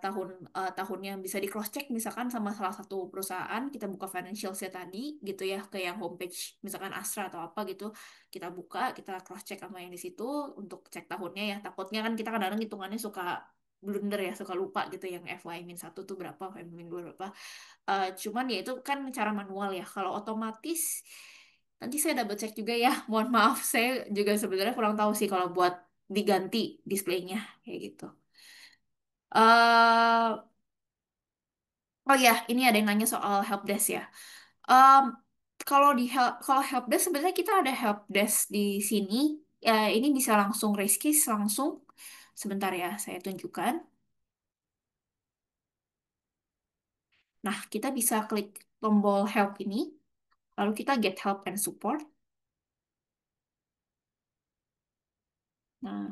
C: tahunnya bisa di cross check misalkan sama salah satu perusahaan kita buka financialsnya tadi gitu ya kayak yang homepage misalkan Astra atau apa gitu kita buka kita cross check sama yang di situ untuk cek tahunnya ya takutnya kan kita kadang-kadang hitungannya suka blunder ya suka lupa gitu yang FY-1 tuh berapa FY-2 berapa. Cuman ya itu kan cara manual ya. Kalau otomatis nanti saya double check juga ya. Mohon maaf, saya juga sebenarnya kurang tahu sih kalau buat diganti displaynya kayak gitu. eh oh ya, ini ada yang nanya soal helpdesk ya. Em, kalau helpdesk sebenarnya kita ada helpdesk di sini. Ya, ini bisa langsung raise case langsung. Sebentar ya, saya tunjukkan. Nah, kita bisa klik tombol help ini, lalu kita get help and support. Nah,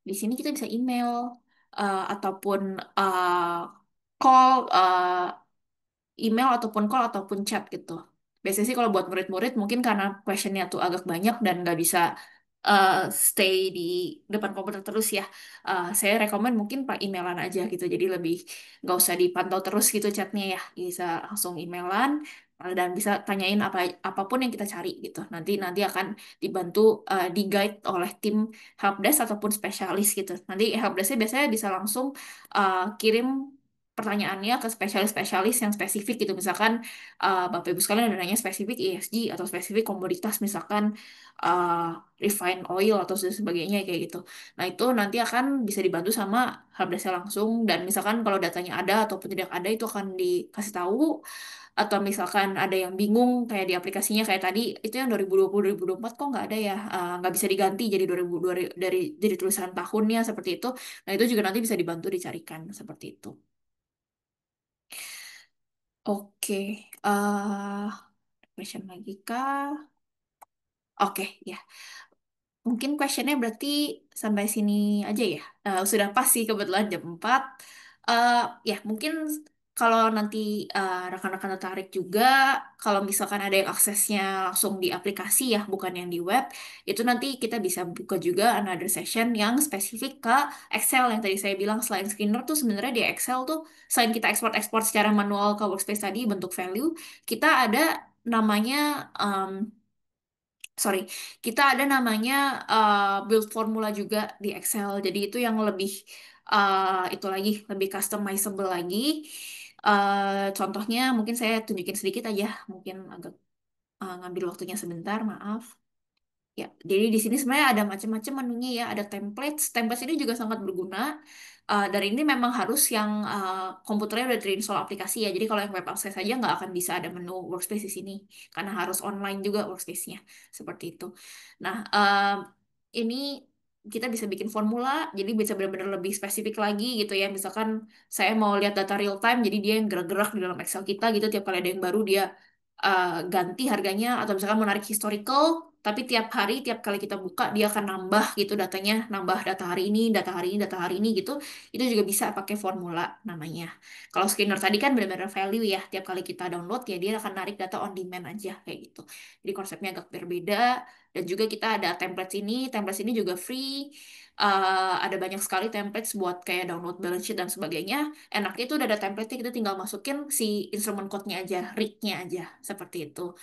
C: di sini kita bisa email ataupun call, email ataupun call ataupun chat gitu. Biasanya sih kalau buat murid-murid mungkin karena questionnya tuh agak banyak dan nggak bisa uh, stay di depan komputer terus ya. Saya rekomen mungkin pak emailan aja gitu. Jadi lebih nggak usah dipantau terus gitu chatnya ya. Bisa langsung emailan dan bisa tanyain apapun yang kita cari gitu. Nanti nanti akan dibantu di guide oleh tim helpdesk ataupun spesialis gitu. Nanti helpdesknya biasanya bisa langsung kirim pertanyaannya ke spesialis-spesialis yang spesifik gitu. Misalkan Bapak Ibu sekalian ada nanya spesifik ESG atau spesifik komoditas misalkan refined oil atau sebagainya kayak gitu. Nah, itu nanti akan bisa dibantu sama helpdesk langsung dan misalkan kalau datanya ada ataupun tidak ada itu akan dikasih tahu atau misalkan ada yang bingung kayak di aplikasinya kayak tadi itu yang 2020 2024 kok nggak ada ya nggak bisa diganti jadi 2002 dari tulisan tahunnya seperti itu. Nah, itu juga nanti bisa dibantu dicarikan seperti itu. Oke, question lagi kah? Oke, ya. Mungkin questionnya berarti sampai sini aja ya. Sudah pas sih kebetulan jam 4. Eh, ya, mungkin kalau nanti rekan-rekan tertarik juga, kalau misalkan ada yang aksesnya langsung di aplikasi ya, bukan yang di web, itu nanti kita bisa buka juga another session yang spesifik ke Excel yang tadi saya bilang selain Skinner tuh sebenarnya di Excel tuh selain kita ekspor-ekspor secara manual ke workspace tadi bentuk value, kita ada namanya sorry, kita ada namanya build formula juga di Excel. Jadi itu yang lebih itu lagi lebih customizable lagi. Contohnya mungkin saya tunjukin sedikit aja, mungkin agak ngambil waktunya sebentar, maaf. Ya, jadi di sini sebenarnya ada macam-macam menunya ya, ada templates. Templates ini juga sangat berguna. Dan ini memang harus yang komputernya udah terinstall aplikasi ya. Jadi kalau yang web access saja nggak akan bisa ada menu workspace di sini, karena harus online juga workspace-nya. Seperti itu. Nah, ini kita bisa bikin formula, jadi bisa benar-benar lebih spesifik lagi gitu ya. Misalkan saya mau lihat data real time, jadi dia yang gerak-gerak di dalam Excel kita gitu. Tiap kali ada yang baru dia ganti harganya, atau misalkan menarik historical, tapi tiap hari, tiap kali kita buka, dia akan nambah gitu datanya, nambah data hari ini, data hari ini, data hari ini gitu. Itu juga bisa pakai formula namanya. Kalau scanner tadi kan benar-benar value ya, tiap kali kita download ya dia akan narik data on demand aja kayak gitu. Jadi konsepnya agak berbeda. Dan juga kita ada templates ini juga free. Ada banyak sekali templates buat kayak download balance sheet dan sebagainya. Enaknya itu udah ada template kita tinggal masukin si instrument code-nya aja, rig-nya aja, seperti itu.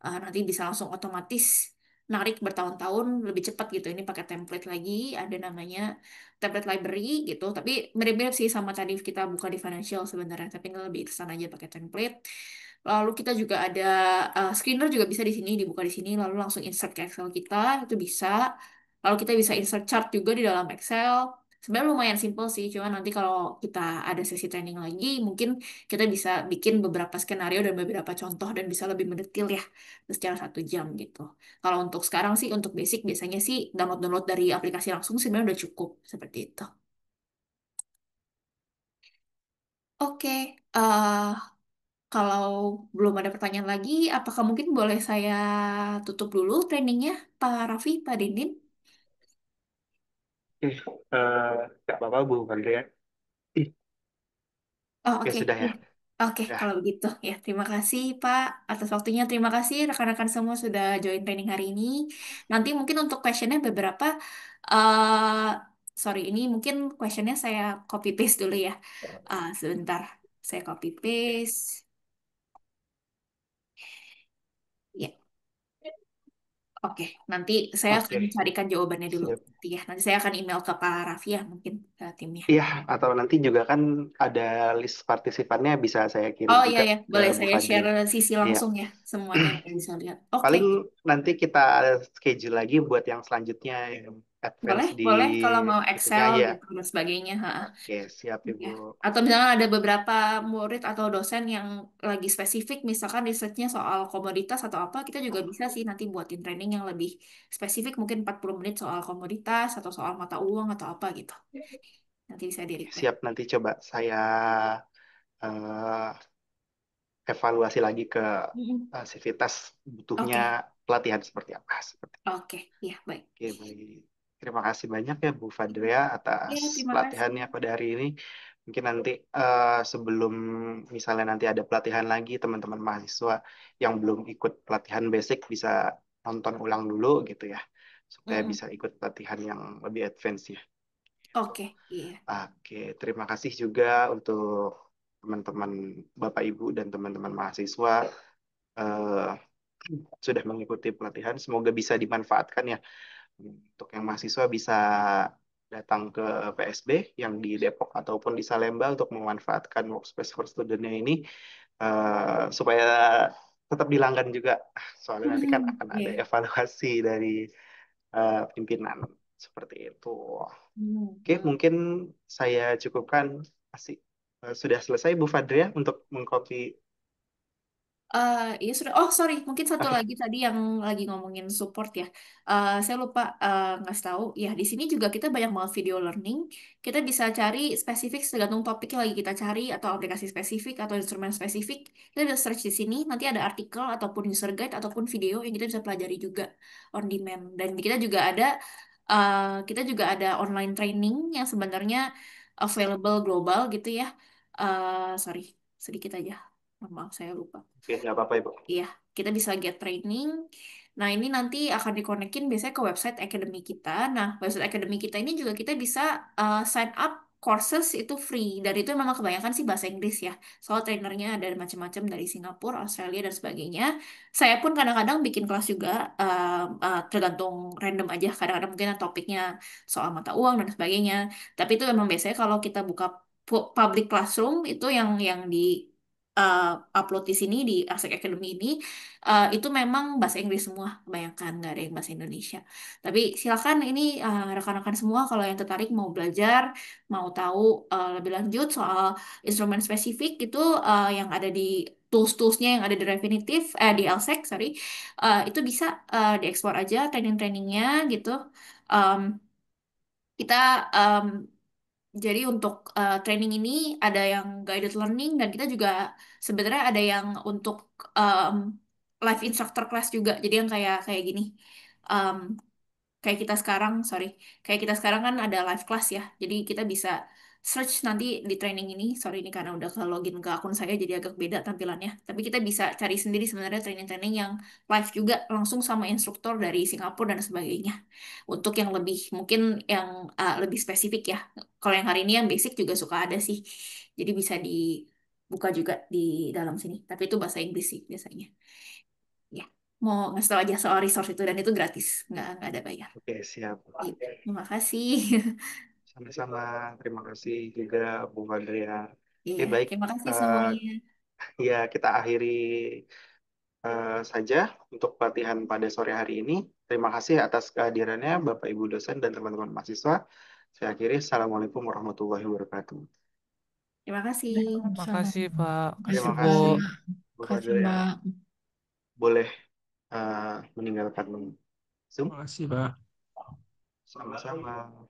C: Nanti bisa langsung otomatis narik bertahun-tahun lebih cepat gitu. Ini pakai template lagi, ada namanya template library gitu. Tapi mirip-mirip sih sama tadi kita buka di financial sebenarnya, tapi ini lebih kesan aja pakai template. Lalu kita juga ada screener juga bisa di sini, dibuka di sini, lalu langsung insert ke Excel kita, itu bisa. Lalu kita bisa insert chart juga di dalam Excel. Sebenarnya lumayan simple sih, cuma nanti kalau kita ada sesi training lagi, mungkin kita bisa bikin beberapa skenario dan beberapa contoh dan bisa lebih mendetil ya, secara 1 jam gitu. Kalau untuk sekarang sih, untuk basic biasanya sih download-download dari aplikasi langsung sebenarnya udah cukup, seperti itu. Oke, kalau belum ada pertanyaan lagi, apakah mungkin boleh saya tutup dulu trainingnya, Pak Raffi, Pak Dindin?
A: Eh, nggak apa-apa Bu Andrea.
C: Oh,
A: Ya
C: oke.
A: sudah
C: Ya.
A: ya.
C: Oke,
A: Ya,
C: kalau begitu. Ya, terima kasih Pak atas waktunya. Terima kasih rekan-rekan semua sudah join training hari ini. Nanti mungkin untuk questionnya beberapa, eh sorry, ini mungkin questionnya saya copy paste dulu ya. Sebentar, saya copy paste. Ya, oke. Nanti saya akan
A: oke.
C: carikan jawabannya dulu.
A: Siap.
C: Nanti ya, nanti saya akan email ke Pak Raffi ya, mungkin ke timnya.
A: Iya, atau nanti juga kan ada list partisipannya bisa saya kirim
C: Oh iya
A: juga
C: ya,
A: ke
C: boleh
A: Bu
C: saya
A: Fadri.
C: share sisi
A: Iya.
C: langsung ya, semuanya yang bisa lihat. Oke.
A: Paling nanti kita schedule lagi buat yang selanjutnya yang advance
C: Boleh,
A: di
C: boleh kalau mau
A: itunya
C: Excel
A: aja.
C: gitu dan sebagainya. Ha.
A: Oke, siap
C: Ya.
A: Ibu.
C: Atau misalnya ada beberapa murid atau dosen yang lagi spesifik, misalkan risetnya soal komoditas atau apa, kita juga bisa sih nanti buatin training yang lebih spesifik, mungkin 40 menit soal komoditas atau soal mata uang atau apa gitu. Nanti bisa di request.
A: Siap, nanti coba saya eh, evaluasi lagi ke
C: Mm-mm.
A: Civitas butuhnya
C: Oke,
A: pelatihan seperti apa. Seperti
C: oke, ya baik.
A: Oke, baik. Terima kasih banyak ya Bu Fadria atas
C: Ya, terima kasih.
A: pelatihannya pada hari ini. Mungkin nanti sebelum misalnya nanti ada pelatihan lagi, teman-teman mahasiswa yang belum ikut pelatihan basic bisa nonton ulang dulu gitu ya, supaya
C: Mm-mm.
A: bisa ikut pelatihan yang lebih advance ya.
C: Oke, iya.
A: Oke, terima kasih juga untuk teman-teman Bapak Ibu dan teman-teman mahasiswa eh, sudah mengikuti pelatihan. Semoga bisa dimanfaatkan ya. Untuk yang mahasiswa bisa datang ke PSB yang di Depok ataupun di Salemba untuk memanfaatkan Workspace for Student-nya ini supaya tetap dilanggan juga. Soalnya nanti kan
C: Mm-mm.
A: akan ada
C: Iya.
A: evaluasi dari pimpinan seperti itu. Oke,
C: Hmm.
A: mungkin saya cukupkan. Asik. Sudah selesai Bu Fadria untuk mengcopy.
C: Iya sudah. Oh sorry, mungkin satu
A: Oke,
C: lagi tadi yang lagi ngomongin support ya. Saya lupa ngasih tahu. Ya di sini juga kita banyak banget video learning. Kita bisa cari spesifik tergantung topik yang lagi kita cari atau aplikasi spesifik atau instrumen spesifik. Kita bisa search di sini. Nanti ada artikel ataupun user guide ataupun video yang kita bisa pelajari juga on demand. Dan kita juga ada online training yang sebenarnya available global gitu ya. Sorry. sedikit aja. Maaf, saya lupa.
A: Oke, nggak apa-apa Ibu.
C: Iya, kita bisa get training. Nah, ini nanti akan dikonekin biasanya ke website akademi kita. Nah, website akademi kita ini juga kita bisa sign up courses itu free. Dan itu memang kebanyakan sih bahasa Inggris ya. Soal trainernya ada macam-macam dari Singapura, Australia, dan sebagainya. Saya pun kadang-kadang bikin kelas juga, tergantung random aja. Kadang-kadang mungkin topiknya soal mata uang dan sebagainya. Tapi itu memang biasanya kalau kita buka public classroom itu yang di uh, upload di sini di Arsek Academy ini, itu memang bahasa Inggris semua kebanyakan, nggak ada yang bahasa Indonesia. Tapi silakan ini, rekan-rekan semua kalau yang tertarik mau belajar, mau tahu lebih lanjut soal instrumen spesifik itu, yang ada di tools-toolsnya yang ada di Refinitiv, di LSEC, sorry, itu bisa dieksplor aja training-trainingnya gitu. Um, kita jadi untuk training ini ada yang guided learning dan kita juga sebenarnya ada yang untuk um, live instructor class juga. Jadi yang kayak kayak gini. Um, Kayak kita sekarang, sorry, kayak kita sekarang kan ada live class ya. Jadi kita bisa search nanti di training ini. Sorry, ini karena udah ke login ke akun saya jadi agak beda tampilannya. Tapi kita bisa cari sendiri sebenarnya training-training yang live juga langsung sama instruktur dari Singapura dan sebagainya. Untuk yang lebih mungkin yang lebih spesifik ya. Kalau yang hari ini yang basic juga suka ada sih. Jadi bisa dibuka juga di dalam sini. Tapi itu bahasa Inggris sih biasanya. Ya, mau ngasih tau aja soal resource itu dan itu gratis, nggak ada bayar.
A: Oke, siap.
C: Iya, terima kasih.
A: Sama-sama. Terima kasih juga Bu Fadria. Oke,
C: Iya,
A: baik.
C: terima kasih
A: Eh,
C: semuanya.
A: ya, kita akhiri saja untuk pelatihan pada sore hari ini. Terima kasih atas kehadirannya Bapak Ibu dosen dan teman-teman mahasiswa. Saya akhiri. Assalamualaikum warahmatullahi wabarakatuh.
C: Terima kasih.
D: Makasih Pak, kasih
A: Terima
D: Bu.
C: Sama-sama.
A: kasih Bu
C: Makasih,
A: Fadria.
C: Mbak.
A: Boleh meninggalkan Zoom.
D: Makasih Pak.
A: Sama-sama.